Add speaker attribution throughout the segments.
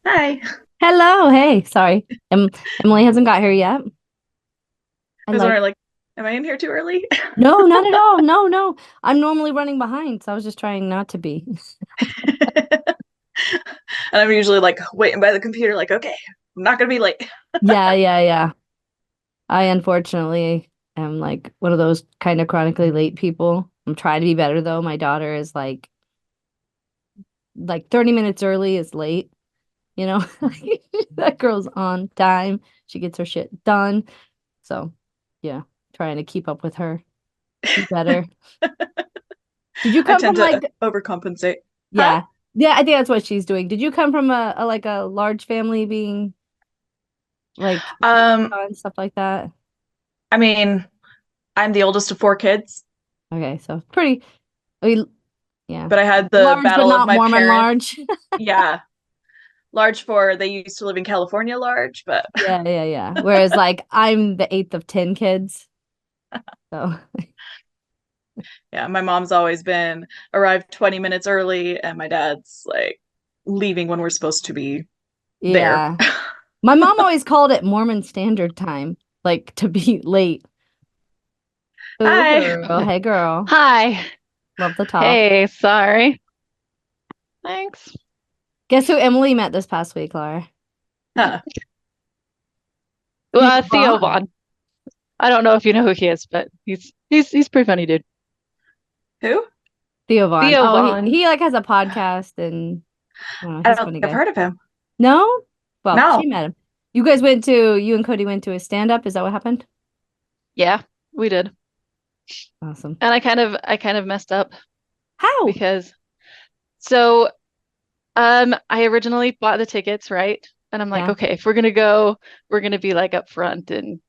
Speaker 1: Hi.
Speaker 2: Hello. Hey, sorry. Emily hasn't got here yet. I
Speaker 1: I was
Speaker 2: like,
Speaker 1: wondering, like, am I in here too early?
Speaker 2: no, not at all. No, no. I'm normally running behind, so I was just trying not to be.
Speaker 1: And I'm usually like waiting by the computer, like, okay, I'm not gonna be late.
Speaker 2: Yeah, yeah, yeah. I unfortunately am like one of those kind of chronically late people. I'm trying to be better though. My daughter is like 30 minutes early is late, you know? That girl's on time. She gets her shit done. So, yeah, trying to keep up with her. Be better. Did you
Speaker 1: I
Speaker 2: come
Speaker 1: tend
Speaker 2: from
Speaker 1: to
Speaker 2: like
Speaker 1: overcompensate. Huh?
Speaker 2: Yeah. Yeah, I think that's what she's doing. Did you come from a like a large family being like
Speaker 1: Um,
Speaker 2: and stuff like that?
Speaker 1: I mean, I'm the oldest of four kids,
Speaker 2: Okay, so pretty I mean, yeah.
Speaker 1: but I had the
Speaker 2: Large but
Speaker 1: battle of
Speaker 2: not
Speaker 1: my
Speaker 2: Mormon
Speaker 1: parents.
Speaker 2: large.
Speaker 1: Yeah, large for they used to live in California large, but
Speaker 2: Yeah, yeah, yeah. Whereas like I'm the eighth of 10 kids. So
Speaker 1: yeah, my mom's always been arrived 20 minutes early, and my dad's like leaving when we're supposed to be there.
Speaker 2: yeah. My mom always called it Mormon Standard Time, like to be late. Ooh,
Speaker 1: Hi.
Speaker 2: girl. Hey, girl.
Speaker 3: Hi.
Speaker 2: Love the talk.
Speaker 3: Hey, sorry. Thanks.
Speaker 2: Guess who Emily met this past week, Laura?
Speaker 1: Huh.
Speaker 2: Theo
Speaker 3: Theo
Speaker 2: Vaughn.
Speaker 3: Vaughn. I don't know if you know who he is, but he's pretty funny dude.
Speaker 1: Who?
Speaker 2: Theo Vaughn.
Speaker 3: Theo
Speaker 2: Oh, he
Speaker 3: Vaughn.
Speaker 2: he like has a podcast and I don't know,
Speaker 1: I
Speaker 2: he's a
Speaker 1: don't think
Speaker 2: funny
Speaker 1: I've
Speaker 2: guy.
Speaker 1: heard of him.
Speaker 2: No? Well,
Speaker 1: No.
Speaker 2: she met him. You and Cody went to a stand-up. Is that what happened?
Speaker 3: Yeah, we did.
Speaker 2: Awesome.
Speaker 3: And I kind of messed up
Speaker 2: How?
Speaker 3: because I originally bought the tickets, right? And I'm like,
Speaker 2: Yeah.
Speaker 3: okay, if we're gonna go, we're gonna be like up front and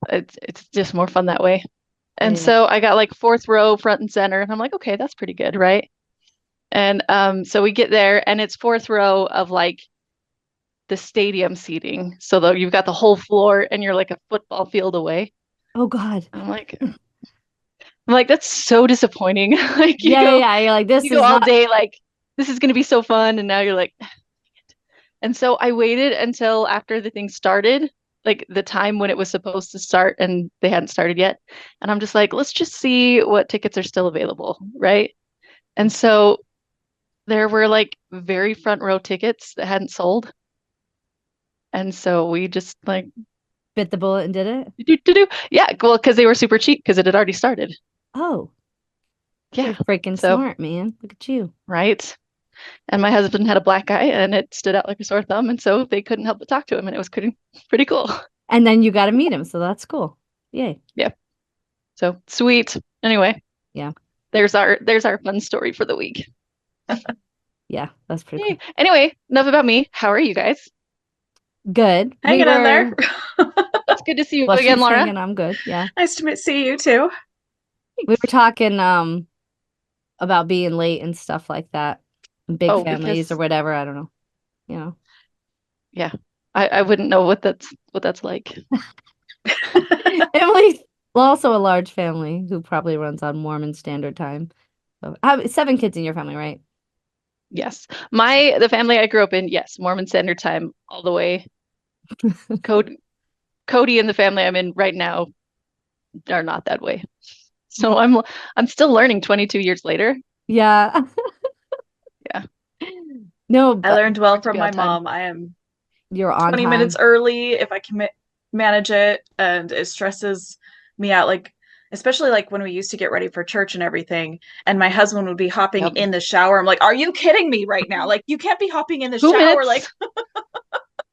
Speaker 3: it's just more fun that way.
Speaker 2: Yeah,
Speaker 3: And
Speaker 2: yeah.
Speaker 3: so I got like fourth row front and center, and I'm like, okay, that's pretty good, right? And so we get there, and it's fourth row of like the stadium seating. So though you've got the whole floor, and you're like a football field away.
Speaker 2: Oh God.
Speaker 3: I'm like, that's so disappointing. Like
Speaker 2: Yeah, yeah, yeah. You're like, this
Speaker 3: you go
Speaker 2: is
Speaker 3: all
Speaker 2: not
Speaker 3: day, like this is gonna be so fun, and now you're like, and so I waited until after the thing started, like the time when it was supposed to start, and they hadn't started yet. And I'm just like, let's just see what tickets are still available, right? And so there were like very front row tickets that hadn't sold. And so we just like
Speaker 2: bit the bullet and did it.
Speaker 3: do. Yeah, well, because they were super cheap because it had already started.
Speaker 2: Oh,
Speaker 3: Yeah.
Speaker 2: you're freaking
Speaker 3: So,
Speaker 2: smart, man. Look at you.
Speaker 3: right. And my husband had a black eye and it stood out like a sore thumb. And so they couldn't help but talk to him. And it was pretty cool.
Speaker 2: And then you got to meet him, so that's cool. Yay.
Speaker 3: Yeah. So sweet. Anyway,
Speaker 2: Yeah.
Speaker 3: there's our fun story for the week.
Speaker 2: Yeah, that's pretty
Speaker 3: Yay.
Speaker 2: cool.
Speaker 3: Anyway, enough about me. How are you guys?
Speaker 2: Good. We
Speaker 1: Hanging in there.
Speaker 2: were,
Speaker 3: It's good to see you
Speaker 2: well,
Speaker 3: again,
Speaker 2: she's
Speaker 3: Laura.
Speaker 2: hanging. I'm good. Yeah.
Speaker 1: Nice to see you too.
Speaker 2: We were
Speaker 3: Thanks.
Speaker 2: talking about being late and stuff like that. Big
Speaker 3: Oh,
Speaker 2: families or
Speaker 3: because
Speaker 2: whatever. I don't know. You know.
Speaker 3: yeah, I wouldn't know what that's like.
Speaker 2: Emily's also a large family who probably runs on Mormon Standard Time. So, have 7 kids in your family, right?
Speaker 3: Yes. The family I grew up in, yes, Mormon Standard Time all the way. Cody, Cody and the family I'm in right now are not that way. So I'm still learning 22 years later.
Speaker 2: Yeah.
Speaker 3: Yeah.
Speaker 2: No,
Speaker 1: I
Speaker 2: but
Speaker 1: learned well
Speaker 3: Hard to
Speaker 1: from
Speaker 3: be on
Speaker 1: my
Speaker 3: time.
Speaker 1: mom. I am
Speaker 2: you're on
Speaker 1: 20 minutes
Speaker 2: time.
Speaker 1: early if I can manage it, and it stresses me out. Like, especially like when we used to get ready for church and everything, and my husband would be hopping
Speaker 3: Yep.
Speaker 1: in the shower. I'm like, are you kidding me right now? Like, you can't be hopping in the
Speaker 3: Two
Speaker 1: shower. Like,
Speaker 3: minutes.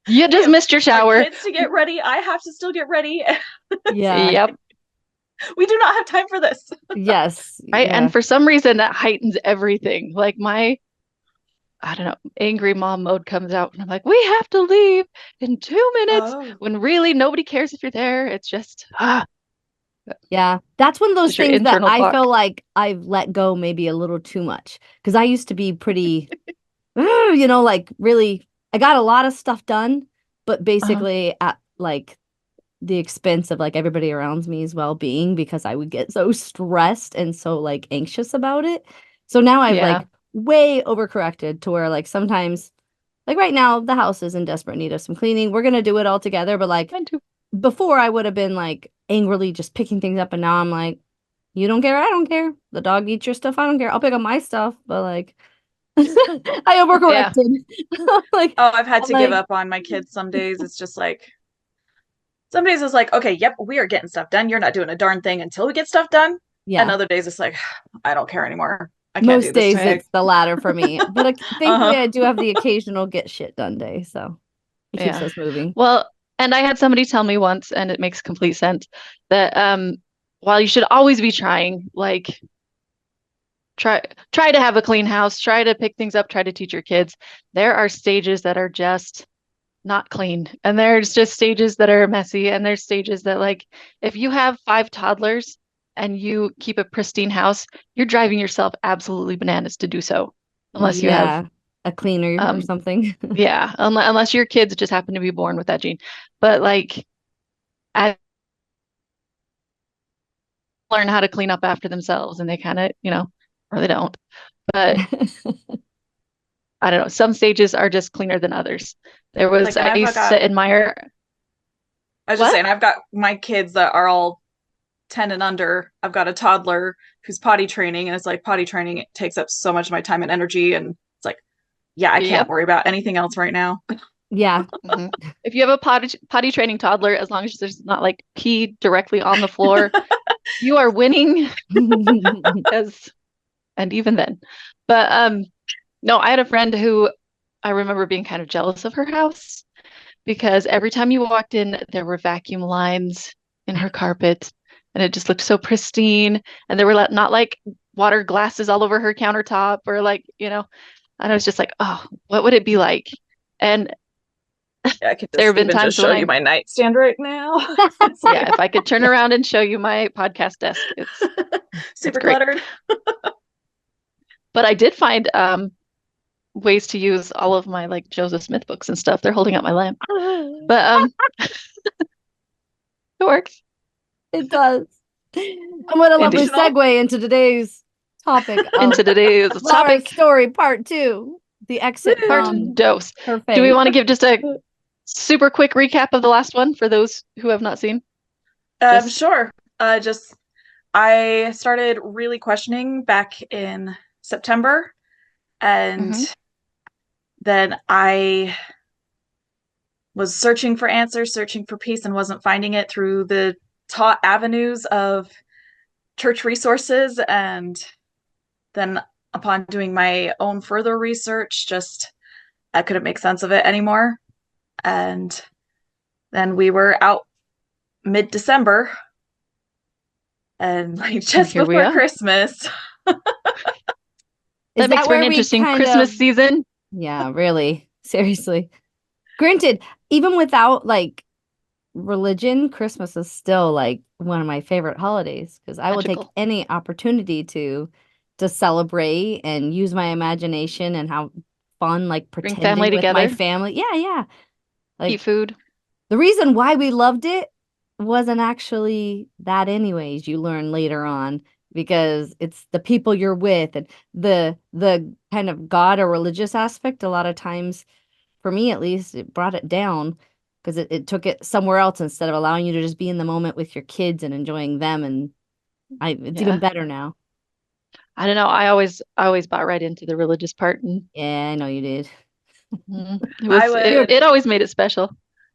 Speaker 3: You
Speaker 1: we
Speaker 3: just
Speaker 1: have
Speaker 3: missed your
Speaker 1: our
Speaker 3: shower.
Speaker 1: kids to get ready. I have to still get ready.
Speaker 2: Yeah.
Speaker 3: Yep.
Speaker 1: We do not have time for this.
Speaker 2: Yes.
Speaker 3: Right.
Speaker 2: Yeah.
Speaker 3: And for some reason that heightens everything. Like I don't know, angry mom mode comes out and I'm like, we have to leave in 2 minutes
Speaker 1: Oh.
Speaker 3: when really nobody cares if you're there. It's just
Speaker 2: Yeah. That's one of those
Speaker 3: just your
Speaker 2: things that
Speaker 3: internal
Speaker 2: I
Speaker 3: clock.
Speaker 2: feel like I've let go maybe a little too much because I used to be pretty, like really, I got a lot of stuff done, but
Speaker 3: Uh-huh.
Speaker 2: basically at like the expense of like everybody around me's well-being because I would get so stressed and so like anxious about it. So now I've
Speaker 3: Yeah.
Speaker 2: like way overcorrected to where like sometimes Like right now, the house is in desperate need of some cleaning. We're gonna do it all together, but like
Speaker 3: Mine too.
Speaker 2: before I would have been like angrily just picking things up, and now I'm like, you don't care, I don't care. The dog eats your stuff, I don't care. I'll pick up my stuff, but like I
Speaker 3: Yeah.
Speaker 2: overcorrected. Like
Speaker 1: Oh, I've had
Speaker 2: I'm
Speaker 1: to give
Speaker 2: like,
Speaker 1: up on my kids some days. It's just like some days it's like, okay, yep, we are getting stuff done. You're not doing a darn thing until we get stuff done. And
Speaker 2: yeah.
Speaker 1: other days it's like, I don't care anymore. I can't do
Speaker 2: Most
Speaker 1: this
Speaker 2: days
Speaker 1: today.
Speaker 2: it's the latter for me, but thankfully
Speaker 1: Uh-huh.
Speaker 2: I do have the occasional get shit done day, so it keeps
Speaker 3: Yeah.
Speaker 2: us moving.
Speaker 3: Well, and I had somebody tell me once, and it makes complete sense, that while you should always be trying, like try to have a clean house, try to pick things up, try to teach your kids, there are stages that are just not clean. And there's just stages that are messy. And there's stages that, like, if you have 5 toddlers and you keep a pristine house, you're driving yourself absolutely bananas to do so. Unless you have,
Speaker 2: Yeah, a cleaner or
Speaker 3: um,
Speaker 2: something.
Speaker 3: yeah, unless your kids just happen to be born with that gene. But like, I learn how to clean up after themselves and they kind of, or they don't. But I don't know, some stages are just cleaner than others.
Speaker 1: Like, and
Speaker 3: I
Speaker 1: I've
Speaker 3: used
Speaker 1: got,
Speaker 3: to admire
Speaker 1: I was just
Speaker 3: what?
Speaker 1: saying, I've got my kids that are all 10 and under. I've got a toddler who's potty training, and it's like potty training it takes up so much of my time and energy. And it's like, yeah, I can't
Speaker 3: Yep.
Speaker 1: worry about anything else right now.
Speaker 2: Yeah.
Speaker 3: Mhm. If you have a potty training toddler, as long as there's not like pee directly on the floor, you are winning as and even then. But no, I had a friend who I remember being kind of jealous of her house because every time you walked in, there were vacuum lines in her carpet and it just looked so pristine. And there were not like water glasses all over her countertop or like, and I was just like, oh, what would it be like? And
Speaker 1: Yeah, I could
Speaker 3: there
Speaker 1: just
Speaker 3: have been
Speaker 1: even just
Speaker 3: times when
Speaker 1: show you my nightstand right now. It's
Speaker 3: yeah,
Speaker 1: like
Speaker 3: if I could turn around and show you my podcast desk, it's
Speaker 1: super
Speaker 3: great.
Speaker 1: cluttered.
Speaker 3: But I did find ways to use all of my like Joseph Smith books and stuff. They're holding up my lamp. But it works.
Speaker 2: It does. And what a lovely
Speaker 3: Indeed.
Speaker 1: Functional.
Speaker 2: segue into today's topic
Speaker 3: Into
Speaker 2: of
Speaker 3: today's
Speaker 2: Laura's
Speaker 3: topic,
Speaker 2: story, part two, the exit
Speaker 3: part
Speaker 2: from
Speaker 1: Woo.
Speaker 3: dose.
Speaker 2: her
Speaker 3: Do we
Speaker 2: faith.
Speaker 3: want to give just a super quick recap of the last one for those who have not seen? Just
Speaker 1: Sure. Just I started really questioning back in September, and
Speaker 3: mhm.
Speaker 1: then I was searching for answers, searching for peace, and wasn't finding it through the taught avenues of church resources. And then, upon doing my own further research, just I couldn't make sense of it anymore. And then we were out mid-December, and like
Speaker 3: And
Speaker 1: just
Speaker 3: here we
Speaker 1: before
Speaker 3: are.
Speaker 1: Christmas.
Speaker 2: Is
Speaker 3: That makes
Speaker 2: that
Speaker 3: for an
Speaker 2: where we
Speaker 3: interesting
Speaker 2: kind of,
Speaker 3: Christmas season.
Speaker 2: yeah, really, seriously. Granted, even without like religion, Christmas is still like one of my favorite holidays because I will take
Speaker 3: Magical.
Speaker 2: any opportunity to celebrate and use my imagination and have fun, like
Speaker 3: Bring family
Speaker 2: pretending with my
Speaker 3: together,
Speaker 2: family. Yeah, yeah.
Speaker 3: eat
Speaker 2: Like
Speaker 3: food.
Speaker 2: the reason why we loved it wasn't actually that anyways, you learn later on because it's the people you're with and the kind of God or religious aspect a lot of times for me at least it brought it down because it took it somewhere else instead of allowing you to just be in the moment with your kids and enjoying them and it's even
Speaker 3: Yeah.
Speaker 2: better now.
Speaker 3: I don't know. I always bought right into the religious part and
Speaker 2: Yeah, I know you did.
Speaker 3: it
Speaker 1: I
Speaker 3: was it,
Speaker 1: would
Speaker 3: it always made it special.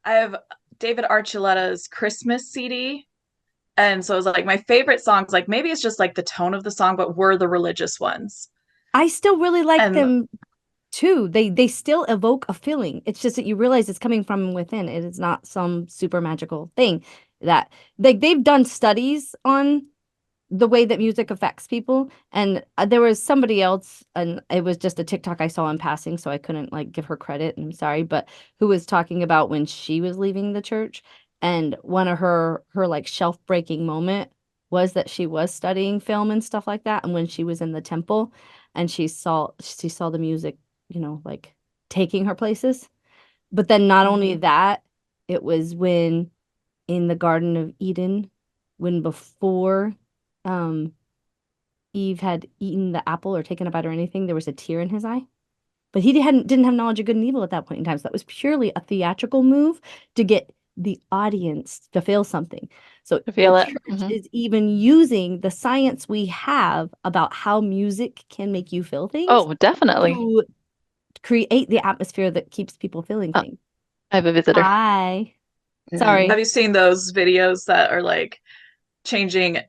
Speaker 1: I have David Archuleta's Christmas CD. And so it was like my favorite songs, like maybe it's just like the tone of the song, but were the religious ones.
Speaker 2: I still really like
Speaker 1: And
Speaker 2: them too. They still evoke a feeling. It's just that you realize it's coming from within. It is not some super magical thing that they've done studies on the way that music affects people. And there was somebody else, and it was just a TikTok I saw in passing, so I couldn't like give her credit. I'm sorry, but who was talking about when she was leaving the church, and one of her like shelf breaking moment was that she was studying film and stuff like that, and when she was in the temple, and she saw the music, like taking her places. But then not only
Speaker 1: mhm.
Speaker 2: that, it was when in the Garden of Eden, when before um Eve had eaten the apple or taken a bite or anything, there was a tear in his eye. but he didn't have knowledge of good and evil at that point in time. So that was purely a theatrical move to get the audience to feel something. So
Speaker 3: I
Speaker 2: the
Speaker 3: feel it.
Speaker 2: church
Speaker 3: Mhm.
Speaker 2: is even using the science we have about how music can make you feel things
Speaker 3: Oh, definitely.
Speaker 2: to create the atmosphere that keeps people feeling
Speaker 3: Uh,
Speaker 2: things.
Speaker 3: I have a visitor.
Speaker 2: Hi.
Speaker 1: Have
Speaker 2: Sorry.
Speaker 1: you seen those videos that are like changing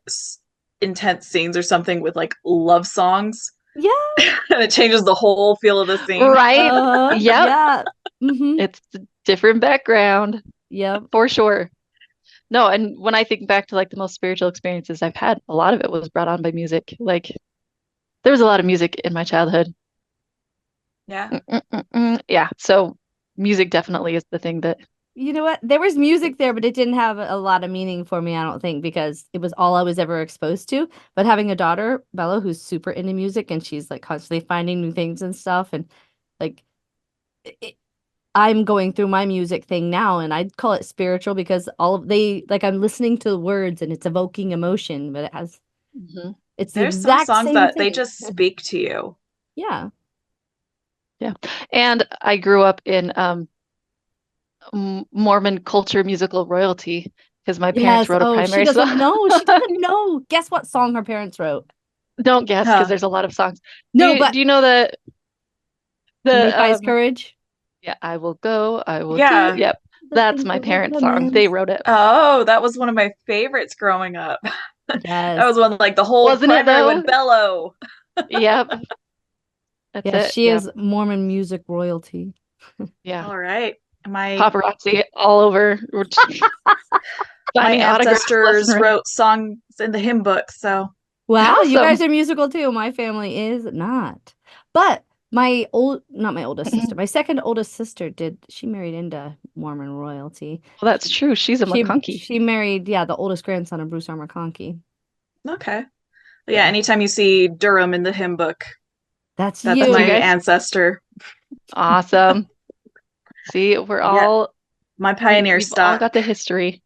Speaker 1: intense scenes or something with like love songs?
Speaker 2: Yeah.
Speaker 1: And it changes the whole feel of the scene.
Speaker 3: Right. Yep.
Speaker 2: Yeah. Mm-hmm.
Speaker 3: It's a different background
Speaker 2: Yep.
Speaker 3: for sure. No, and when I think back to like the most spiritual experiences I've had, a lot of it was brought on by music. Like there was a lot of music in my childhood.
Speaker 1: Yeah.
Speaker 3: Yeah, so music definitely is the thing that
Speaker 2: You know what? There was music there, but it didn't have a lot of meaning for me, I don't think, because it was all I was ever exposed to. But having a daughter, Bella, who's super into music and she's like constantly finding new things and stuff, and like it, I'm going through my music thing now, and I'd call it spiritual because all of they like I'm listening to the words and it's evoking emotion, but
Speaker 3: Mhm.
Speaker 2: it's the
Speaker 1: There's some
Speaker 2: exact
Speaker 1: songs
Speaker 2: same
Speaker 1: that they
Speaker 2: thing.
Speaker 1: just speak to you.
Speaker 2: Yeah.
Speaker 3: Yeah. And I grew up in Mormon culture musical royalty because my parents
Speaker 2: Yes.
Speaker 3: wrote a
Speaker 2: Oh, she
Speaker 3: primary
Speaker 2: doesn't
Speaker 3: song.
Speaker 2: know. She doesn't know. Guess what song her parents wrote?
Speaker 3: Don't guess because
Speaker 1: Huh.
Speaker 3: there's a lot of songs. Do
Speaker 2: No,
Speaker 3: you
Speaker 2: but
Speaker 3: do you know the
Speaker 2: Made by His Courage.
Speaker 3: yeah, I will go, I will do.
Speaker 1: Yeah.
Speaker 3: Yep.
Speaker 2: The
Speaker 3: That's
Speaker 2: things
Speaker 3: my
Speaker 2: that were
Speaker 3: parents' song.
Speaker 2: coming.
Speaker 3: They wrote it.
Speaker 1: Oh, that was one of my favorites growing up. That
Speaker 2: Yes.
Speaker 1: was when like the whole
Speaker 3: Wasn't it
Speaker 1: primary would
Speaker 3: though?
Speaker 1: bellow.
Speaker 3: Yep. That's
Speaker 2: Yeah,
Speaker 3: it.
Speaker 2: she
Speaker 3: Yep.
Speaker 2: is Mormon music royalty.
Speaker 3: Yeah.
Speaker 1: All right. My
Speaker 3: Paparazzi all over. We're
Speaker 1: my
Speaker 3: signing autographs left and
Speaker 1: ancestors
Speaker 3: right.
Speaker 1: wrote songs in the hymn book, so
Speaker 2: Wow, you guys
Speaker 3: Awesome.
Speaker 2: are musical too. My family is not. But not my oldest sister,
Speaker 3: Well,
Speaker 2: my second oldest sister she married into Mormon royalty.
Speaker 3: that's
Speaker 2: She
Speaker 3: true. She's a McConkey.
Speaker 2: she married, yeah, the oldest grandson of Bruce R. McConkie.
Speaker 1: okay. Yeah,
Speaker 2: Yeah.
Speaker 1: anytime you see Durham in the hymn book,
Speaker 2: That's
Speaker 1: that's
Speaker 3: That's
Speaker 1: my
Speaker 3: you
Speaker 2: you.
Speaker 3: guys.
Speaker 1: ancestor.
Speaker 3: Awesome. See,
Speaker 1: Yeah, my pioneer
Speaker 3: we've all
Speaker 1: stock.
Speaker 3: got the history.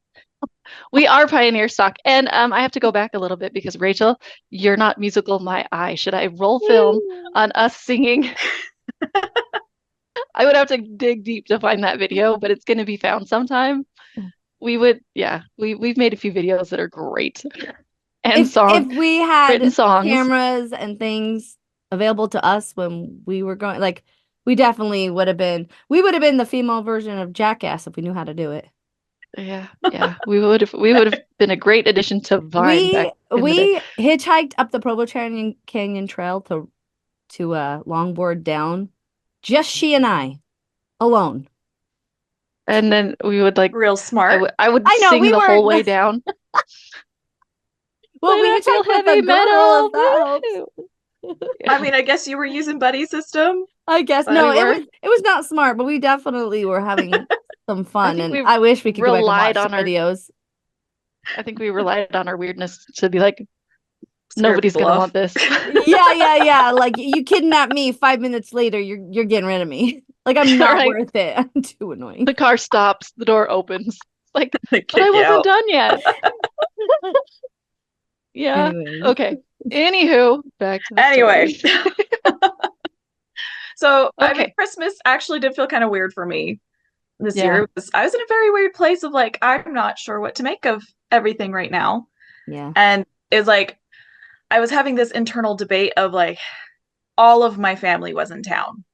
Speaker 3: We are pioneer stock. And I have to go back a little bit because Rachel, you're not musical, my eye. Should I roll film on us singing? I would have to dig deep to find that video, but it's going to be found sometime. We've made a few videos that are great and
Speaker 2: If we
Speaker 3: written
Speaker 2: had
Speaker 3: songs.
Speaker 2: cameras and things available to us when we were going, like we would have been the female version of Jackass if we knew how to do it.
Speaker 3: Yeah, yeah, we would have been a great addition to Vine back in the day.
Speaker 2: We hitchhiked up the Provo Canyon Trail to longboard down, just she and I alone.
Speaker 3: And then we would like
Speaker 1: Real smart.
Speaker 3: I would
Speaker 2: I know
Speaker 3: sing
Speaker 2: we
Speaker 3: the whole
Speaker 2: weren't.
Speaker 3: way down.
Speaker 2: Well,
Speaker 3: When
Speaker 2: we
Speaker 3: I feel
Speaker 2: hitchhiked with a
Speaker 3: heavy
Speaker 2: girl,
Speaker 3: metal.
Speaker 2: if that helps.
Speaker 3: Woo!
Speaker 1: I
Speaker 3: Yeah,
Speaker 1: mean, I guess you were using buddy system,
Speaker 2: I guess
Speaker 1: but
Speaker 2: no,
Speaker 3: we
Speaker 2: it
Speaker 3: were.
Speaker 2: was not smart, but we definitely were having some
Speaker 3: I
Speaker 2: fun,
Speaker 3: think
Speaker 2: and
Speaker 3: we
Speaker 2: I wish we could go back and
Speaker 3: relied
Speaker 2: watch the
Speaker 3: on our
Speaker 2: videos.
Speaker 3: I think we relied on our weirdness to be like,
Speaker 1: scare
Speaker 3: nobody's
Speaker 1: people
Speaker 3: gonna
Speaker 1: off.
Speaker 3: want this.
Speaker 2: Yeah, yeah, yeah. Like you kidnap me 5 minutes later, you're getting rid of me. Like I'm
Speaker 3: All
Speaker 2: not
Speaker 3: right.
Speaker 2: worth it. I'm too annoying.
Speaker 3: The car stops, the door opens. Like,
Speaker 1: They
Speaker 3: but I
Speaker 1: kick you
Speaker 3: wasn't
Speaker 1: out.
Speaker 3: done yet. Yeah.
Speaker 2: Anyways.
Speaker 3: Okay. Anywho, back to the
Speaker 1: Anyway,
Speaker 3: story.
Speaker 1: so I mean,
Speaker 3: Okay.
Speaker 1: Christmas actually did feel kind of weird for me this
Speaker 3: Yeah.
Speaker 1: year. I was in a very weird place of like, I'm not sure what to make of everything right now.
Speaker 2: Yeah.
Speaker 1: And it's like, I was having this internal debate of like, all of my family was in town.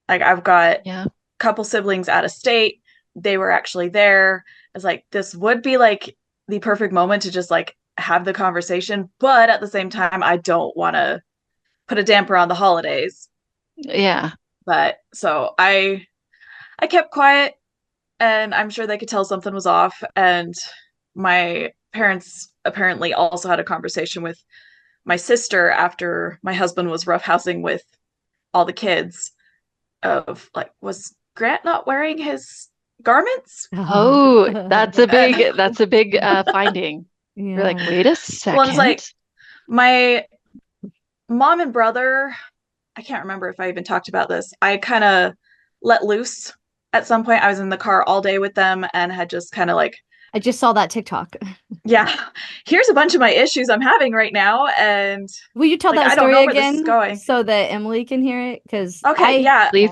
Speaker 1: Like, I've got a
Speaker 3: Yeah.
Speaker 1: couple siblings out of state. They were actually there. It's like, this would be like the perfect moment to just like have the conversation. But at the same time, I don't want to put a damper on the holidays.
Speaker 3: Yeah.
Speaker 1: But so I kept quiet and I'm sure they could tell something was off. And my parents apparently also had a conversation with my sister after my husband was roughhousing with all the kids of like, was Grant not wearing his garments?
Speaker 3: Oh,
Speaker 1: And
Speaker 3: that's a big finding. You're like,
Speaker 2: Yeah.
Speaker 3: wait a
Speaker 1: well, it's
Speaker 3: second.
Speaker 1: like my mom and brother, I can't remember if I even talked about this. I kind of let loose at some point. I was in the car all day with them and had just kind of like
Speaker 2: I just saw that TikTok.
Speaker 1: yeah, here's a bunch of my issues I'm having right now. And
Speaker 2: Will you tell
Speaker 1: like,
Speaker 2: that
Speaker 1: I don't
Speaker 2: story
Speaker 1: know where this is
Speaker 2: again
Speaker 1: going.
Speaker 2: so that Emily can hear it? Because
Speaker 1: Okay, yeah.
Speaker 3: Please.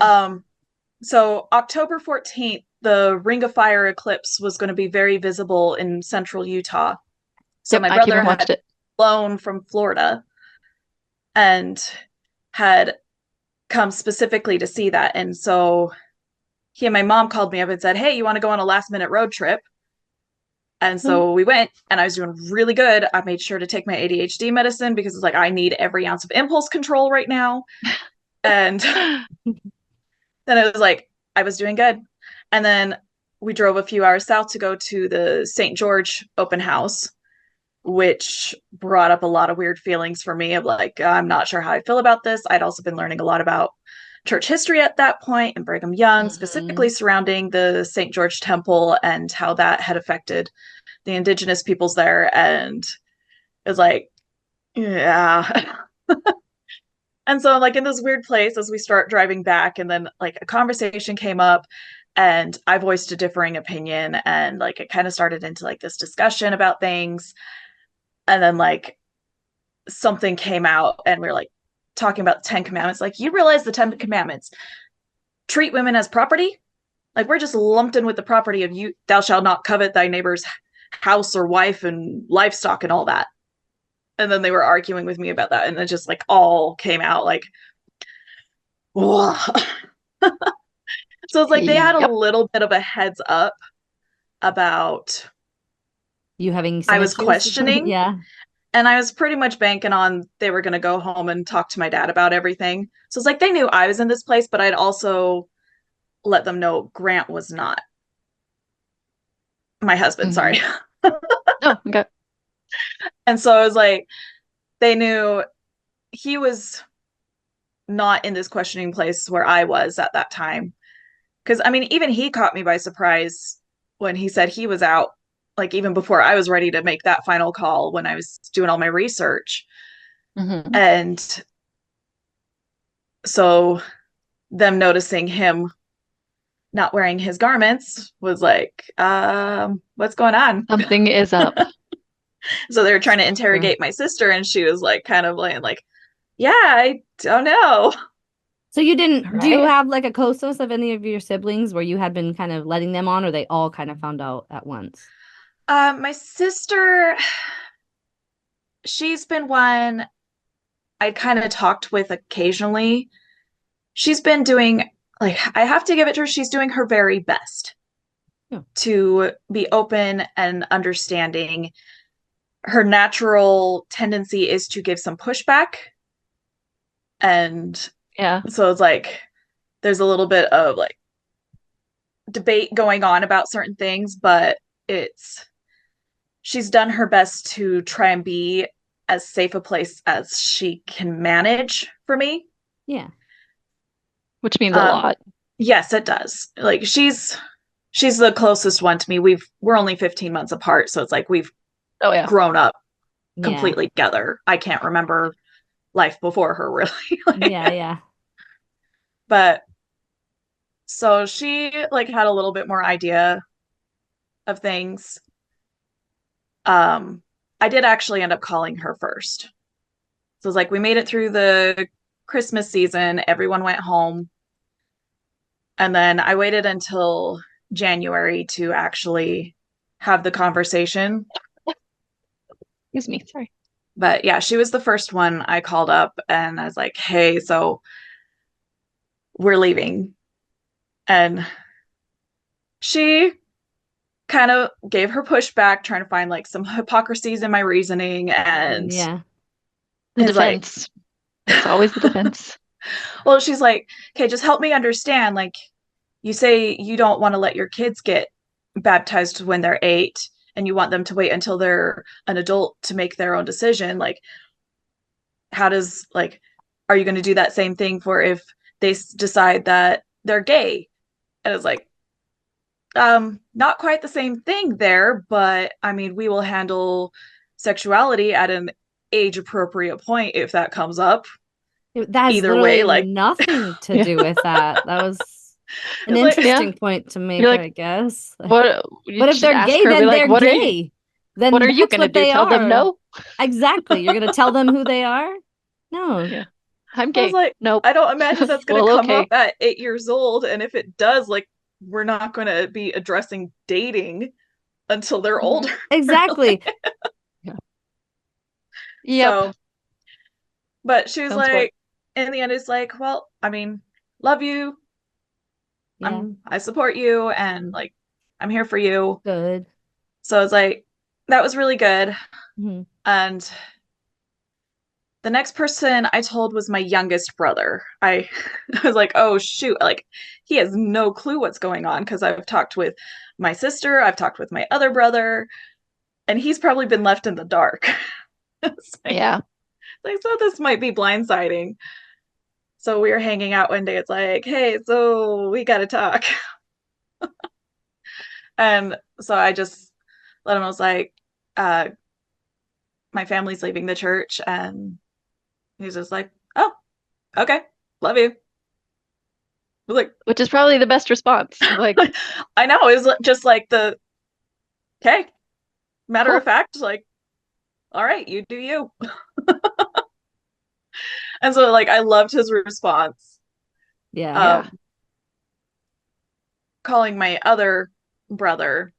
Speaker 1: So October 14th, the Ring of Fire eclipse was going to be very visible in central Utah. So
Speaker 3: Yep,
Speaker 1: my
Speaker 3: I came
Speaker 1: brother
Speaker 3: and watched
Speaker 1: had
Speaker 3: it.
Speaker 1: flown from Florida and had come specifically to see that. And so he and my mom called me up and said, "Hey, you want to go on a last minute road trip?" And
Speaker 3: Mhm.
Speaker 1: so we went, and I was doing really good. I made sure to take my ADHD medicine because it's like I need every ounce of impulse control right now. And then it was like I was doing good. And then we drove a few hours south to go to the St. George open house, which brought up a lot of weird feelings for me of like, I'm not sure how I feel about this. I'd also been learning a lot about church history at that point and Brigham Young, specifically
Speaker 3: Mhm.
Speaker 1: surrounding the St. George Temple and how that had affected the indigenous peoples there. And it was like, yeah. And so I'm like in this weird place as we start driving back, and then like a conversation came up and I voiced a differing opinion, and like it kind of started into like this discussion about things. And then like something came out and we were like talking about the 10 Commandments. Like, you realize the 10 Commandments treat women as property? Like, we're just lumped in with the property of you, thou shalt not covet thy neighbor's house or wife and livestock and all that. And then they were arguing with me about that. And it just like all came out like, whoa. So it's like they had a
Speaker 3: Yep.
Speaker 1: little bit of a heads up about
Speaker 2: you having
Speaker 1: I
Speaker 2: some
Speaker 1: was
Speaker 2: issues?
Speaker 1: questioning,
Speaker 2: Yeah.
Speaker 1: and I was pretty much banking on they were going to go home and talk to my dad about everything. So it's like they knew I was in this place, but I'd also let them know Grant was not my husband,
Speaker 3: Hmm.
Speaker 1: sorry.
Speaker 3: Oh, okay.
Speaker 1: And so I was like, they knew he was not in this questioning place where I was at that time. Because I mean, even he caught me by surprise when he said he was out, like even before I was ready to make that final call when I was doing all my research.
Speaker 3: Hmm.
Speaker 1: And so them noticing him not wearing his garments was like, what's going on?
Speaker 3: Something is up.
Speaker 1: So they were trying to
Speaker 2: Sure.
Speaker 1: interrogate my sister, and she was like, kind of like, yeah, I don't know.
Speaker 2: So you
Speaker 3: All
Speaker 2: didn't, do you
Speaker 3: right.
Speaker 2: have like a close of any of your siblings where you had been kind of letting them on, or they all kind of found out at once?
Speaker 1: My sister, she's been one I kind of talked with occasionally. She's been doing, like, I have to give it to her, she's doing her very best
Speaker 2: Yeah.
Speaker 1: to be open and understanding. Her natural tendency is to give some pushback. And
Speaker 3: Yeah.
Speaker 1: so it's like there's a little bit of like debate going on about certain things, but it's she's done her best to try and be as safe a place as she can manage for me.
Speaker 2: Yeah.
Speaker 3: Which means a
Speaker 1: Um,
Speaker 3: lot.
Speaker 1: yes, it does. Like she's the closest one to me. We're only 15 months apart, so it's like we've
Speaker 3: Oh yeah.
Speaker 1: grown up
Speaker 2: Yeah.
Speaker 1: completely together. I can't remember life before her really. Like,
Speaker 2: Yeah. Yeah.
Speaker 1: but so she like had a little bit more idea of things. Um, I did actually end up calling her first. So it's like we made it through the Christmas season, everyone went home, and then I waited until January to actually have the conversation.
Speaker 3: Excuse me. Sorry.
Speaker 1: But yeah, she was the first one I called up and I was like, "Hey, so we're leaving." And she kind of gave her pushback, trying to find like some hypocrisies in my reasoning, and
Speaker 2: Yeah.
Speaker 3: The
Speaker 1: is like,
Speaker 3: defense. It's always the defense.
Speaker 1: well, she's like, "Okay, just help me understand. Like, you say you don't want to let your kids get baptized when they're 8 and you want them to wait until they're an adult to make their own decision. Like, how does, like, are you going to do that same thing for if they decide that they're gay?" And it's like, not quite the same thing there, but I mean, we will handle sexuality at an age appropriate point if that comes up.
Speaker 2: That has
Speaker 1: Either way,
Speaker 2: literally
Speaker 1: like,
Speaker 2: nothing to
Speaker 1: yeah.
Speaker 2: do with that. That was, An
Speaker 1: It's like,
Speaker 2: interesting point to make,
Speaker 3: You're like,
Speaker 2: I guess.
Speaker 3: what? You
Speaker 2: But if
Speaker 3: should
Speaker 2: they're
Speaker 3: ask
Speaker 2: gay,
Speaker 3: her, be
Speaker 2: then
Speaker 3: like,
Speaker 2: they're gay.
Speaker 3: what
Speaker 2: Then
Speaker 3: are you
Speaker 2: that's
Speaker 3: gonna
Speaker 2: what
Speaker 3: do?
Speaker 2: they
Speaker 3: Tell them
Speaker 2: are.
Speaker 3: no?
Speaker 2: Exactly. You're gonna tell them who they are? No.
Speaker 3: Yeah. I'm
Speaker 1: I was
Speaker 3: gay.
Speaker 1: like,
Speaker 3: Nope.
Speaker 1: I don't imagine that's going to
Speaker 3: Well,
Speaker 1: come up
Speaker 3: okay.
Speaker 1: at 8 years old. And if it does, like, we're not going to be addressing dating until they're
Speaker 3: Mhm.
Speaker 1: older.
Speaker 2: Exactly.
Speaker 3: Yeah. Yep.
Speaker 1: So, but she was
Speaker 3: Sounds what?
Speaker 1: like, in the end, it's like, well, I mean, love you.
Speaker 2: Yeah.
Speaker 1: I support you and like I'm here for you.
Speaker 2: Good.
Speaker 1: So it's like that was really good.
Speaker 2: Mhm.
Speaker 1: And the next person I told was my youngest brother. I was like, oh shoot, like he has no clue what's going on because I've talked with my sister, I've talked with my other brother, and he's probably been left in the dark. It's
Speaker 3: Yeah.
Speaker 1: so this might be blindsiding. So we were hanging out one day. It's like, hey, so we got to talk. And so I just let him, I was like, uh, my family's leaving the church. And he's just like, oh, okay, love you. I was
Speaker 3: Which is probably the best response. Like,
Speaker 1: like, I know, it was just like the, okay, matter of
Speaker 3: cool.
Speaker 1: fact, like, all right, you do you. And so, like, I loved his response.
Speaker 2: Yeah.
Speaker 3: Yeah.
Speaker 1: Um, calling my other brother,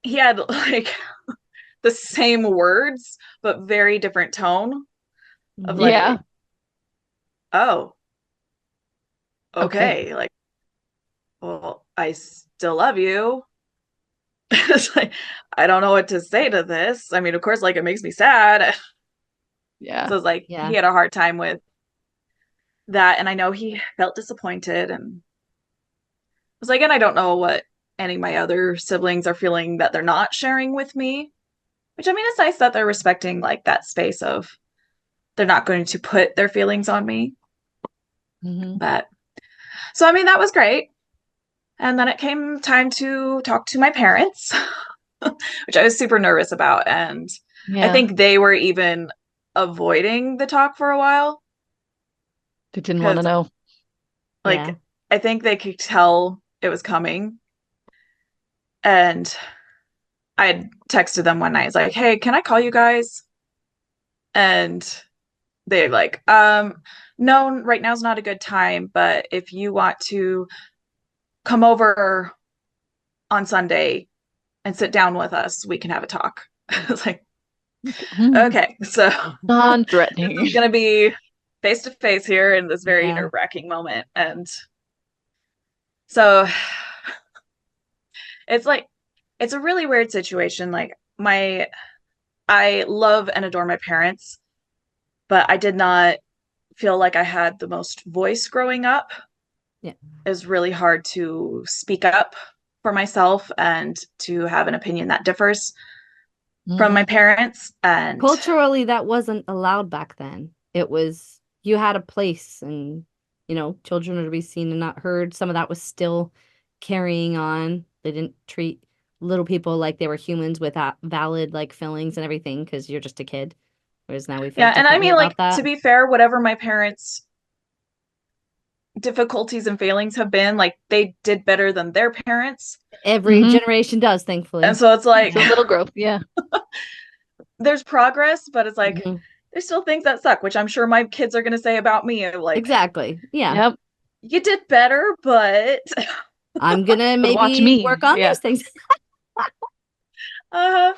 Speaker 1: he had like the same words, but very different tone of
Speaker 2: Mhm.
Speaker 1: like,
Speaker 3: Yeah.
Speaker 1: oh,
Speaker 3: Okay.
Speaker 1: okay, like, well, I still love you. It's like, I don't know what to say to this. I mean, of course, like it makes me sad.
Speaker 3: Yeah.
Speaker 1: So it's like he
Speaker 2: Yeah.
Speaker 1: had a hard time with that. And I know he felt disappointed. And I was like, and I don't know what any of my other siblings are feeling that they're not sharing with me. Which I mean, it's nice that they're respecting like that space of they're not going to put their feelings on me.
Speaker 3: Hmm.
Speaker 1: But so, I mean, that was great. And then it came time to talk to my parents, which I was super nervous about. And I
Speaker 3: Yeah.
Speaker 1: think they were even avoiding the talk for a while
Speaker 3: They didn't want to
Speaker 1: because,
Speaker 3: know.
Speaker 2: Yeah.
Speaker 1: like, I think they could tell it was coming. And I had texted them one night. It's like, hey, can I call you guys? And they're like, no, right now's not a good time. But if you want to come over on Sunday and sit down with us, we can have a talk. It's like,
Speaker 3: Mhm.
Speaker 1: okay, so this
Speaker 3: Non-threatening.
Speaker 1: is going to be face to face here in this very
Speaker 2: Yeah.
Speaker 1: nerve-wracking moment. And so it's like, it's a really weird situation. Like, I love and adore my parents, but I did not feel like I had the most voice growing up.
Speaker 2: Yeah.
Speaker 1: It was really hard to speak up for myself and to have an opinion that differs from my
Speaker 3: Hmm.
Speaker 1: parents. And
Speaker 2: Culturally, that wasn't allowed back then. It was you had a place and children are to be seen and not heard. Some of that was still carrying on. They didn't treat little people like they were humans with valid like feelings and everything because you're just a kid. Whereas now we feel
Speaker 1: yeah, and I
Speaker 2: differently
Speaker 1: mean, like,
Speaker 2: about
Speaker 1: to
Speaker 2: that.
Speaker 1: be fair, whatever my parents' difficulties and failings have been, like, they did better than their parents.
Speaker 2: Every
Speaker 3: Hmm.
Speaker 2: generation does,
Speaker 1: And
Speaker 2: thankfully.
Speaker 1: so it's
Speaker 3: It's
Speaker 1: like,
Speaker 3: a little growth. Yeah.
Speaker 1: there's progress, but it's like,
Speaker 2: Mhm.
Speaker 1: there's still things that suck, which I'm sure my kids are going to say about me. Like,
Speaker 2: Exactly. Yeah.
Speaker 3: Yep.
Speaker 1: you did better, but
Speaker 2: I'm gonna
Speaker 3: But watch
Speaker 2: maybe
Speaker 3: me.
Speaker 2: work on
Speaker 3: Yeah.
Speaker 2: these things.
Speaker 1: uh,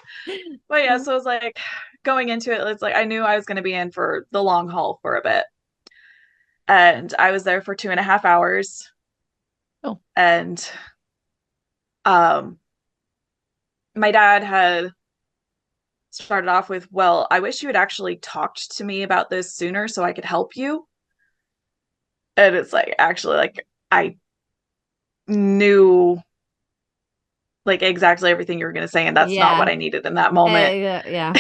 Speaker 1: but yeah, so it's like going into it, it's like I knew I was going to be in for the long haul for a bit. And I was there for 2.5 hours.
Speaker 3: Oh.
Speaker 1: And um, my dad had started off with, well, I wish you had actually talked to me about this sooner so I could help you. And it's like, actually, like, I knew like exactly everything you were going to say, and that's not what
Speaker 2: Yeah.
Speaker 1: I needed in that moment.
Speaker 2: Yeah.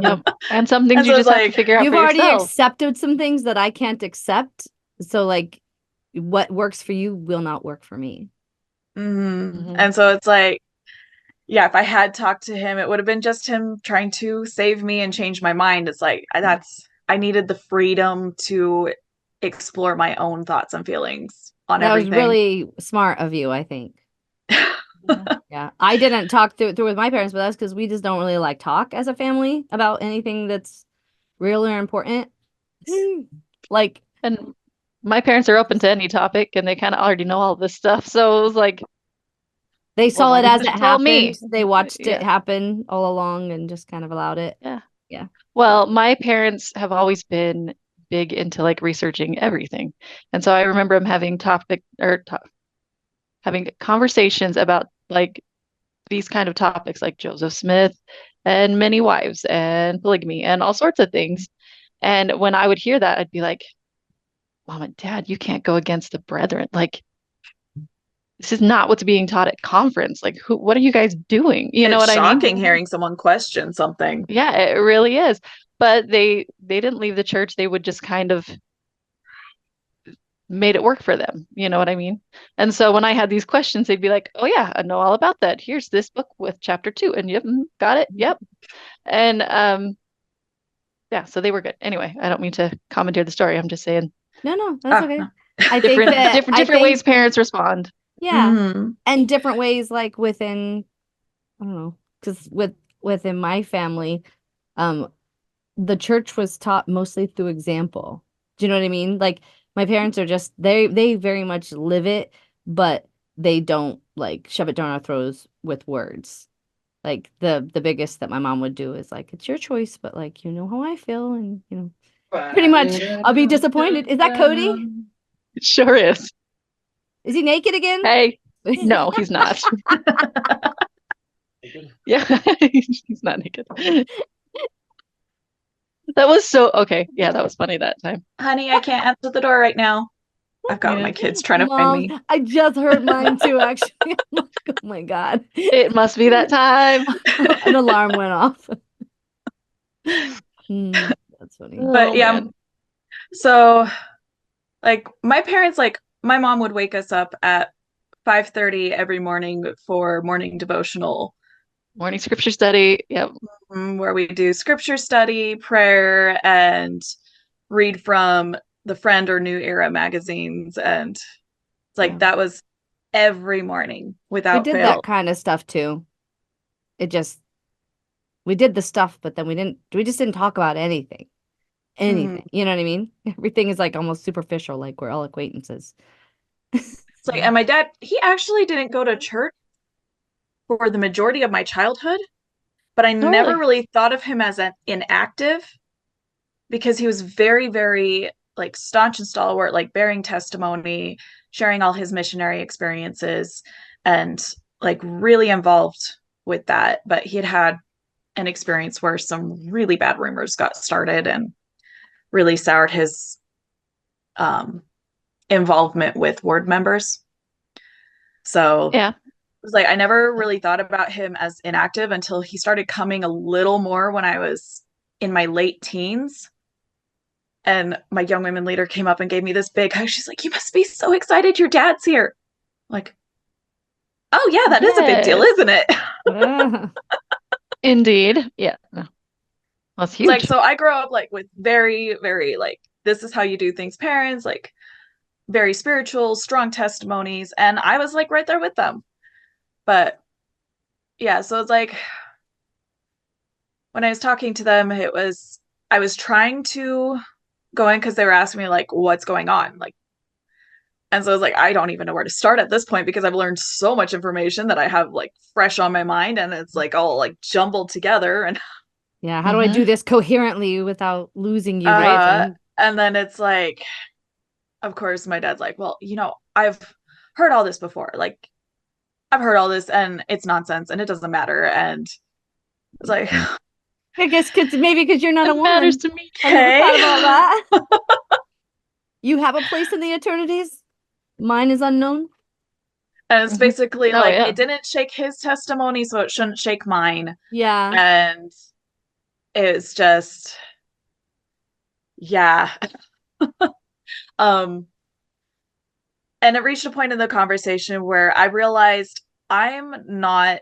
Speaker 3: Yep. And some things
Speaker 1: And
Speaker 3: you
Speaker 1: so it's
Speaker 3: just have to
Speaker 1: like,
Speaker 3: figure out
Speaker 2: You've
Speaker 3: for
Speaker 2: already
Speaker 3: yourself.
Speaker 2: accepted some things that I can't accept. So like what works for you will not work for me.
Speaker 3: Hmm.
Speaker 1: and so it's like, yeah, if I had talked to him, it would have been just him trying to save me and change my mind. It's like, I needed the freedom to explore my own thoughts and feelings on
Speaker 2: That was
Speaker 1: everything.
Speaker 2: really smart of you, I think. Yeah. I didn't talk through with my parents, but that's because we just don't really like talk as a family about anything that's real or important. Like,
Speaker 3: And my parents are open
Speaker 2: just
Speaker 3: to any topic and they kind of already know all this stuff. So it was like,
Speaker 2: they
Speaker 3: well,
Speaker 2: saw
Speaker 3: why
Speaker 2: it as
Speaker 3: didn't
Speaker 2: it
Speaker 3: you tell
Speaker 2: happened.
Speaker 3: me?
Speaker 2: They watched it
Speaker 3: Yeah.
Speaker 2: happen all along and just kind of allowed it.
Speaker 3: Yeah.
Speaker 2: Yeah.
Speaker 3: Well, my parents have always been big into like researching everything. And so I remember them having having conversations about like these kind of topics like Joseph Smith and many wives and polygamy and all sorts of things. And when I would hear that, I'd be like, Mom and Dad, you can't go against the brethren. Like, this is not what's being taught at conference. Like, what are you guys doing? You know
Speaker 1: It's
Speaker 3: what I mean?
Speaker 1: shocking hearing someone question something.
Speaker 3: Yeah, it really is. But they didn't leave the church. They would just kind of made it work for them. You know what I mean? And so when I had these questions, they'd be like, "Oh yeah, I know all about that. Here's this book with chapter 2." And yep, got it. Yep. And yeah, so they were good. Anyway, I don't mean to commandeer the story. I'm just saying
Speaker 2: No, that's
Speaker 1: Oh,
Speaker 2: okay.
Speaker 1: no.
Speaker 2: I think that I
Speaker 3: different
Speaker 2: think
Speaker 3: ways parents respond.
Speaker 2: yeah,
Speaker 1: Mm.
Speaker 2: and different ways like within I don't know, because within my family, um, the church was taught mostly through example. Do you know what I mean? Like my parents are just they very much live it, but they don't like shove it down our throats with words. Like the biggest that my mom would do is like, it's your choice, but like you know how I feel, and pretty much I'll be disappointed. Is that Cody?
Speaker 3: It sure is.
Speaker 2: Is he naked again?
Speaker 3: Hey, no, he's not. Yeah, he's not naked. That was so okay. Yeah, that was funny that time.
Speaker 1: Honey, I can't answer the door right now. I've got
Speaker 3: Yeah.
Speaker 1: my kids trying to find
Speaker 2: Mom,
Speaker 1: me.
Speaker 2: I just heard mine too, actually. I'm like, oh my God.
Speaker 3: It must be that time.
Speaker 2: An alarm went off. That's funny.
Speaker 1: But
Speaker 3: Oh
Speaker 1: yeah,
Speaker 3: man.
Speaker 1: so like my parents, like my mom would wake us up at 5:30 every morning for morning devotional,
Speaker 3: Morning scripture study. Yep.
Speaker 1: where we do scripture study, prayer, and read from the Friend or New Era magazines. And it's like
Speaker 2: Yeah.
Speaker 1: that was every morning
Speaker 2: We
Speaker 1: without
Speaker 2: did that
Speaker 1: fail.
Speaker 2: kind of stuff too. It just we did the stuff, but then we just didn't talk about anything.
Speaker 1: Mm.
Speaker 2: Anything. You know what I mean? Everything is like almost superficial, like we're all acquaintances.
Speaker 1: It's like, and my dad, he actually didn't go to church for the majority of my childhood, but I
Speaker 3: Oh
Speaker 1: never
Speaker 3: really?
Speaker 1: really thought of him as an inactive because he was very, very like staunch and stalwart, like bearing testimony, sharing all his missionary experiences, and like really involved with that. But he had had an experience where some really bad rumors got started and really soured his um, involvement with ward members. So
Speaker 3: Yeah.
Speaker 1: it was like I never really thought about him as inactive until he started coming a little more when I was in my late teens. And my young women leader came up and gave me this big hug. She's like, "You must be so excited your dad's here." I'm like, "Oh yeah, that is a big deal,
Speaker 3: Yes.
Speaker 1: isn't it?"
Speaker 2: Ah,
Speaker 3: Indeed. Yeah. No, that's
Speaker 1: It's like,
Speaker 3: huge.
Speaker 1: so I grew up like with very, very like, this is how you do things parents, like very spiritual, strong testimonies. And I was like right there with them. But yeah, so it's like when I was talking to them, I was trying to go in because they were asking me like, what's going on? Like, and so I was like, I don't even know where to start at this point because I've learned so much information that I have like fresh on my mind and it's like all like jumbled together. And
Speaker 2: yeah, how do I
Speaker 3: Hmm.
Speaker 2: do this coherently without losing you guys?
Speaker 3: Right.
Speaker 1: and then it's like, of course, my dad's like, well, I've heard all this before. Like, I've heard all this and it's nonsense and it doesn't matter. And it's like,
Speaker 2: I guess maybe because you're not a
Speaker 3: It matters
Speaker 2: woman.
Speaker 3: to me.
Speaker 2: Have you ever
Speaker 1: okay.
Speaker 2: thought about that? You have a place in the eternities? Mine is unknown.
Speaker 1: And it's
Speaker 3: Hmm.
Speaker 1: basically
Speaker 3: Oh
Speaker 1: like
Speaker 3: yeah.
Speaker 1: it didn't shake his testimony, so it shouldn't shake mine.
Speaker 2: Yeah.
Speaker 1: And it's just, yeah. Um, and it reached a point in the conversation where I realized I'm not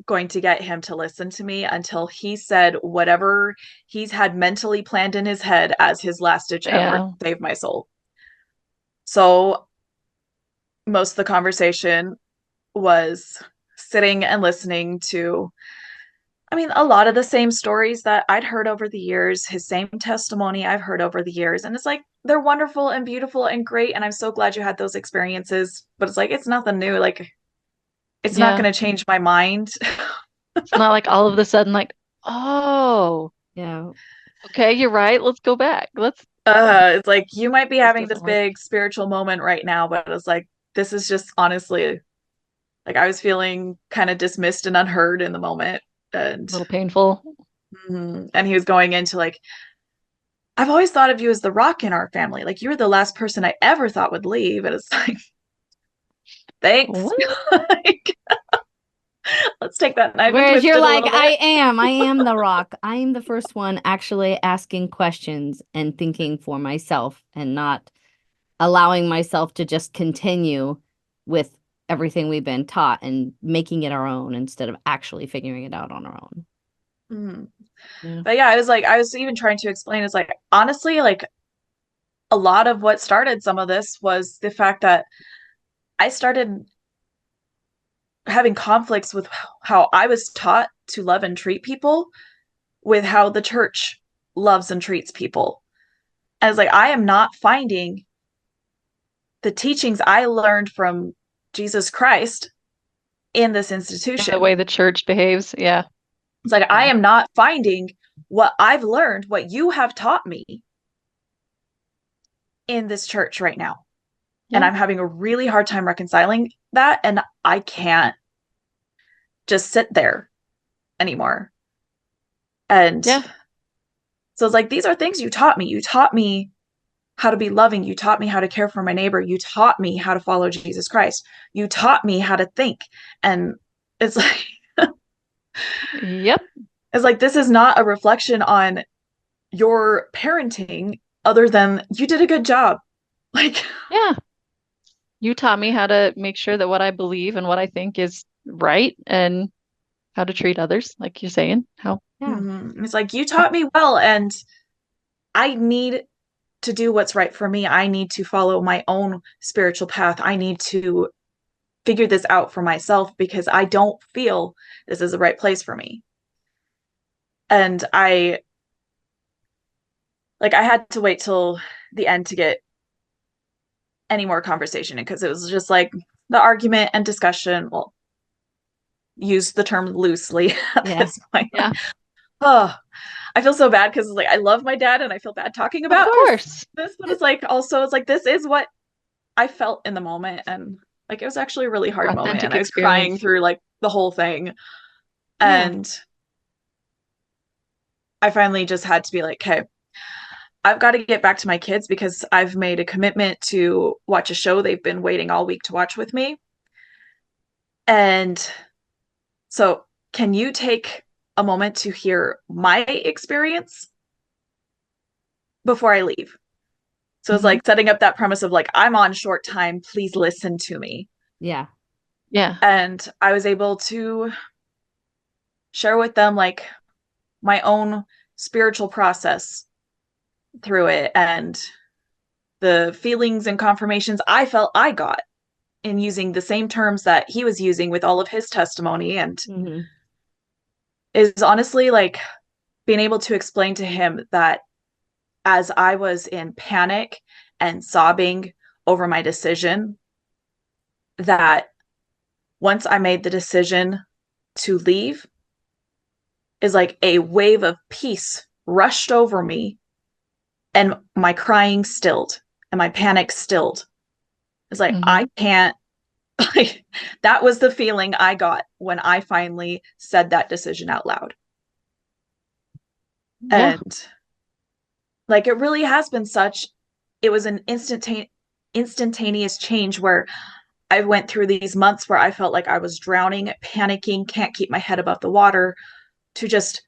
Speaker 1: going to get him to listen to me until he said whatever he's had mentally planned in his head as his last ditch effort
Speaker 3: Yeah.
Speaker 1: to save my soul. So most of the conversation was sitting and listening to, I mean, a lot of the same stories that I'd heard over the years, his same testimony I've heard over the years. And it's like, they're wonderful and beautiful and great. And I'm so glad you had those experiences. But it's like, it's nothing new. Like, it's not
Speaker 3: Yeah.
Speaker 1: going to change my mind.
Speaker 3: It's not like all of a sudden, like, oh,
Speaker 2: Yeah.
Speaker 3: okay, you're right. Let's go back.
Speaker 1: It's like, you might be
Speaker 3: This
Speaker 1: having this
Speaker 3: doesn't work.
Speaker 1: big spiritual moment right now, but it's like, this is just honestly, like, I was feeling kind of dismissed and unheard in the moment.
Speaker 3: A
Speaker 1: And,
Speaker 3: little painful.
Speaker 1: and he was going into like, I've always thought of you as the rock in our family. Like, you were the last person I ever thought would leave. And it's like, thanks.
Speaker 3: What?
Speaker 1: Like, let's take that knife and
Speaker 2: Whereas
Speaker 1: twist
Speaker 2: you're
Speaker 1: it a
Speaker 2: like,
Speaker 1: little bit.
Speaker 2: I am the rock. I am the first one actually asking questions and thinking for myself and not allowing myself to just continue with everything we've been taught and making it our own instead of actually figuring it out on our own.
Speaker 1: Mhm.
Speaker 2: Yeah.
Speaker 1: But yeah, I was like, I was even trying to explain, it's like, honestly, like, a lot of what started some of this was the fact that I started having conflicts with how I was taught to love and treat people with how the church loves and treats people. And it's like, I am not finding the teachings I learned from Jesus Christ in this
Speaker 3: In the
Speaker 1: institution.
Speaker 3: way the church behaves. Yeah.
Speaker 1: It's like, I
Speaker 2: Yeah.
Speaker 1: am not finding what I've learned, what you have taught me in this church right now. And
Speaker 3: Yeah.
Speaker 1: I'm having a really hard time reconciling that. And I can't just sit there anymore. And
Speaker 3: Yeah.
Speaker 1: so it's like, these are things you taught me. You taught me how to be loving. You taught me how to care for my neighbor. You taught me how to follow Jesus Christ. You taught me how to think. And it's like,
Speaker 3: Yep.
Speaker 1: it's like, this is not a reflection on your parenting other than you did a good job. Like,
Speaker 3: Yeah. You taught me how to make sure that what I believe and what I think is right and how to treat others, like you're saying. How?
Speaker 2: Yeah.
Speaker 1: it's like, you taught me well, and I need to do what's right for me. I need to follow my own spiritual path. I need to figure this out for myself because I don't feel this is the right place for me. And I had to wait till the end to get any more conversation because it was just like the argument and discussion. Well, use the term loosely at
Speaker 2: Yeah.
Speaker 1: this point.
Speaker 3: Yeah.
Speaker 1: Oh, I feel so bad because like I love my dad and I feel bad talking
Speaker 3: Of
Speaker 1: about
Speaker 3: course.
Speaker 1: this, but it's like also it's like this is what I felt in the moment, and like it was actually a really
Speaker 3: Your
Speaker 1: hard moment, and
Speaker 3: authentic
Speaker 1: I was crying
Speaker 3: experience.
Speaker 1: through like the whole thing,
Speaker 2: Yeah.
Speaker 1: and I finally just had to be like, okay, I've got to get back to my kids because I've made a commitment to watch a show they've been waiting all week to watch with me. And so, can you take a moment to hear my experience before I leave? So it's
Speaker 2: Mhm.
Speaker 1: like setting up that premise of like, I'm on short time, please listen to me.
Speaker 2: Yeah.
Speaker 3: Yeah.
Speaker 1: And I was able to share with them like my own spiritual process through it and the feelings and confirmations I felt I got in using the same terms that he was using with all of his testimony. And
Speaker 2: Hmm.
Speaker 1: is honestly like being able to explain to him that as I was in panic and sobbing over my decision, that once I made the decision to leave, is like a wave of peace rushed over me and my crying stilled and my panic stilled. It's like,
Speaker 3: Hmm.
Speaker 1: I can't, like, that was the feeling I got when I finally said that decision out loud.
Speaker 3: Yeah.
Speaker 1: And like, it really has been such, it was an instantaneous change where I went through these months where I felt like I was drowning, panicking, can't keep my head above the water, to just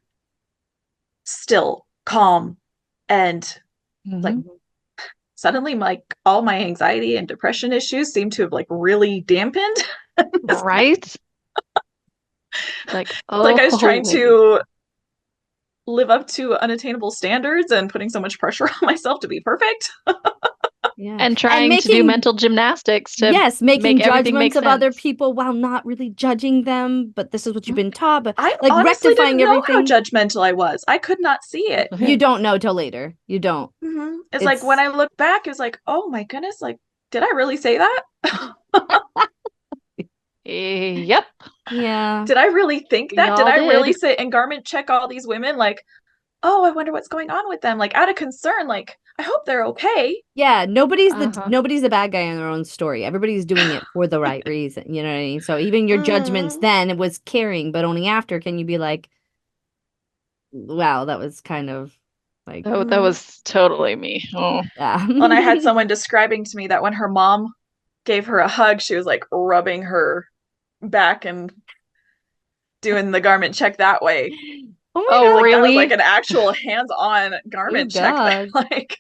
Speaker 1: still, calm, and like
Speaker 3: Hmm.
Speaker 1: suddenly like all my anxiety and depression issues seem to have like really dampened.
Speaker 3: Right? Like,
Speaker 1: It's like I was
Speaker 3: oh,
Speaker 1: trying
Speaker 3: wait.
Speaker 1: to live up to unattainable standards and putting so much pressure on myself to be perfect.
Speaker 2: Yeah.
Speaker 3: And
Speaker 2: And
Speaker 3: trying to do
Speaker 2: making,
Speaker 3: mental gymnastics to
Speaker 2: yes,
Speaker 3: make
Speaker 2: making
Speaker 3: everything make
Speaker 2: judgments of other
Speaker 3: sense.
Speaker 2: people while not really judging them, but this is what you've been taught, but
Speaker 1: I
Speaker 2: like
Speaker 1: honestly
Speaker 2: rectifying
Speaker 1: didn't know how
Speaker 2: everything.
Speaker 1: judgmental I was. I could not see it.
Speaker 2: You don't know till later. You don't.
Speaker 1: It's like when
Speaker 2: It's
Speaker 1: I look back, it's like, oh my goodness, like, did I really say that?
Speaker 3: Yep,
Speaker 2: yeah.
Speaker 1: Did I really think
Speaker 3: we
Speaker 1: that? Did
Speaker 3: all
Speaker 1: I really
Speaker 3: did.
Speaker 1: sit and garment check all these women? Like, oh, I wonder what's going on with them. Like, out of concern, like, I hope they're okay.
Speaker 2: Yeah,
Speaker 3: Uh-huh.
Speaker 2: nobody's the bad guy in their own story. Everybody's doing it for the right reason. You know what I mean? So even your judgments
Speaker 1: Mm.
Speaker 2: then it was caring, but only after can you be like, wow, that was kind of like,
Speaker 3: That
Speaker 1: Mm.
Speaker 3: was totally me. Oh,
Speaker 2: yeah.
Speaker 1: And I had someone describing to me that when her mom gave her a hug, she was like rubbing her back and doing the garment check that way.
Speaker 2: Oh
Speaker 1: It
Speaker 3: oh,
Speaker 1: was like
Speaker 2: my
Speaker 1: that was like
Speaker 3: really?
Speaker 1: an actual hands-on
Speaker 2: God. Oh
Speaker 1: garment check there.
Speaker 2: God.
Speaker 1: Like,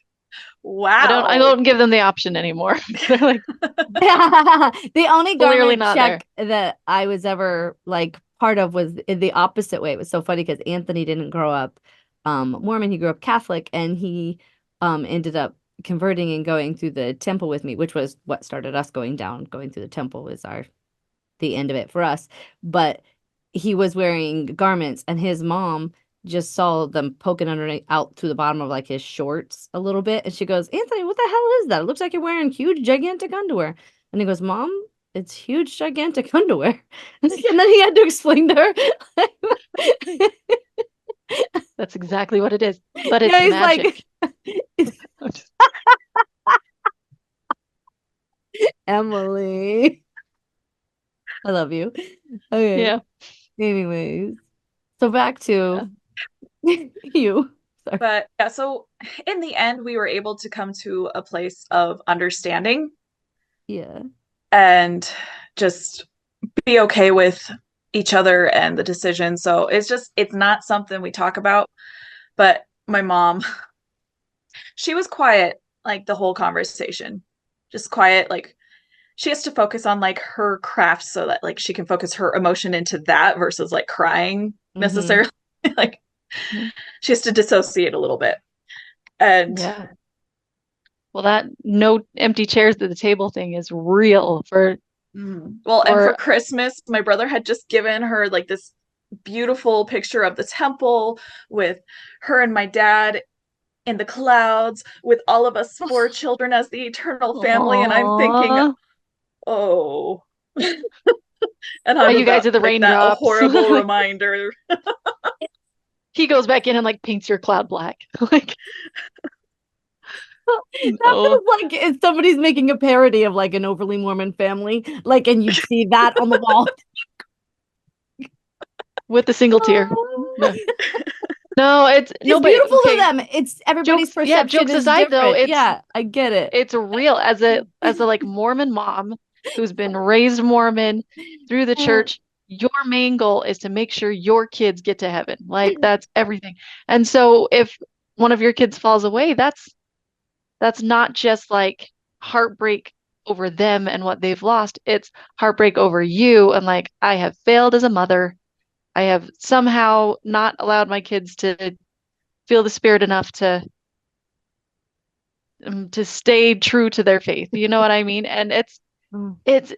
Speaker 3: I
Speaker 1: wow.
Speaker 3: don't give them the option anymore. They're like
Speaker 2: The only
Speaker 3: clearly
Speaker 2: garment
Speaker 3: not there.
Speaker 2: check that I was ever like part of was the opposite way. It was so funny because Anthony didn't grow up Mormon, he grew up Catholic and he ended up converting and going through the temple with me, which was what started us going through the temple was our the end of it for us. But he was wearing garments and his mom just saw them poking underneath out through the bottom of like his shorts a little bit. And she goes, Anthony, what the hell is that? It looks like you're wearing huge, gigantic underwear. And he goes, Mom, it's huge, gigantic underwear. And then he had to explain to her.
Speaker 3: That's exactly what it is. But
Speaker 2: Yeah,
Speaker 3: it's
Speaker 2: he's like,
Speaker 3: magic. I'm just-
Speaker 2: Emily, I love you. Okay.
Speaker 3: yeah.
Speaker 2: Anyways, so back
Speaker 3: Yeah.
Speaker 2: to you. Sorry.
Speaker 1: But yeah, so in the end, we were able to come to a place of understanding
Speaker 2: Yeah.
Speaker 1: and just be okay with each other and the decision. So it's not something we talk about. But my mom, she was quiet like the whole conversation, just quiet. Like she has to focus on like her craft so that like she can focus her emotion into that versus like crying
Speaker 2: Mm-hmm.
Speaker 1: necessarily. Like
Speaker 3: Mhm.
Speaker 1: she has to dissociate a little bit. And
Speaker 3: Yeah. Well, that no empty chairs at the table thing is real
Speaker 1: well, and for
Speaker 3: for
Speaker 1: Christmas, my brother had just given her like this beautiful picture of the temple with her and my dad in the clouds with all of us four children as the eternal family. And I'm thinking,
Speaker 3: Aw.
Speaker 1: oh, and how
Speaker 3: You
Speaker 1: does
Speaker 3: guys
Speaker 1: that
Speaker 3: are the
Speaker 1: make that a
Speaker 3: raindrops.
Speaker 1: horrible
Speaker 3: Like
Speaker 1: reminder?
Speaker 3: he goes back in and like paints your cloud black. Like,
Speaker 2: That
Speaker 3: no.
Speaker 2: feels like if somebody's making a parody of like an overly Mormon family, like, and you'd see that on the wall.
Speaker 3: With a single tear. No. No, it's no,
Speaker 2: It's
Speaker 3: but
Speaker 2: beautiful to
Speaker 3: okay.
Speaker 2: them. It's everybody's
Speaker 3: Yeah,
Speaker 2: perception
Speaker 3: jokes
Speaker 2: is
Speaker 3: aside though,
Speaker 2: different. Yeah, I get it.
Speaker 3: it's real as a like Mormon mom who's been raised Mormon through the church. Your main goal is to make sure your kids get to heaven. Like that's everything. And so if one of your kids falls away, that's not just like heartbreak over them and what they've lost. It's heartbreak over you and like I have failed as a mother. I have somehow not allowed my kids to feel the spirit enough to stay true to their faith. You know what I mean? And
Speaker 2: Mm.
Speaker 3: it's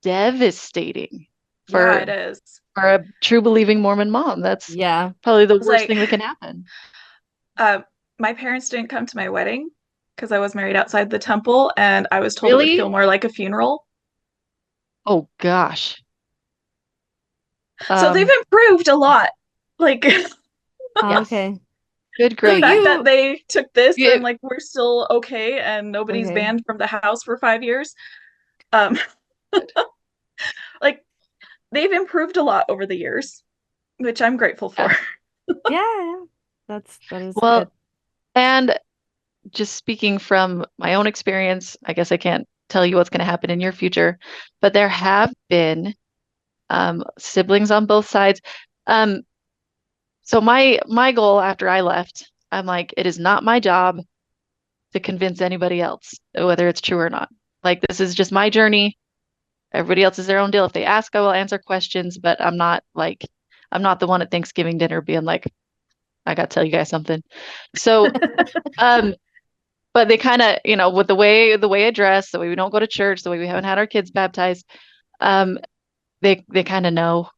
Speaker 3: devastating
Speaker 1: Yeah, it
Speaker 3: for
Speaker 1: is.
Speaker 3: a true believing Mormon mom. That's
Speaker 2: Yeah.
Speaker 3: probably the
Speaker 1: It's
Speaker 3: worst
Speaker 1: like
Speaker 3: thing that can happen.
Speaker 1: uh, my parents didn't come to my wedding because I was married outside the temple, and I was told it would feel
Speaker 3: Really?
Speaker 1: more like a funeral.
Speaker 3: Oh gosh.
Speaker 1: So they've
Speaker 3: Um,
Speaker 1: improved a lot. Like
Speaker 2: Oh,
Speaker 3: yes.
Speaker 2: okay.
Speaker 3: Good
Speaker 1: the
Speaker 2: So
Speaker 3: gravy.
Speaker 1: fact that
Speaker 2: you
Speaker 1: they took this and
Speaker 3: You,
Speaker 1: like we're still okay and nobody's
Speaker 2: okay.
Speaker 1: banned from the house for 5 years. Um, like they've improved a lot over the years, which I'm grateful for.
Speaker 3: yeah.
Speaker 2: Yeah, yeah. That is good.
Speaker 3: Well, and just speaking from my own experience, I guess I can't tell you what's going to happen in your future, but there have been siblings on both sides. Um, so my goal after I left, I'm like, it is not my job to convince anybody else, whether it's true or not. Like this is just my journey. Everybody else is their own deal. If they ask, I will answer questions, but I'm not the one at Thanksgiving dinner being like, I got to tell you guys something. So, um, but they kind of, with the way I dress, the way we don't go to church, the way we haven't had our kids baptized, um, they kind of know.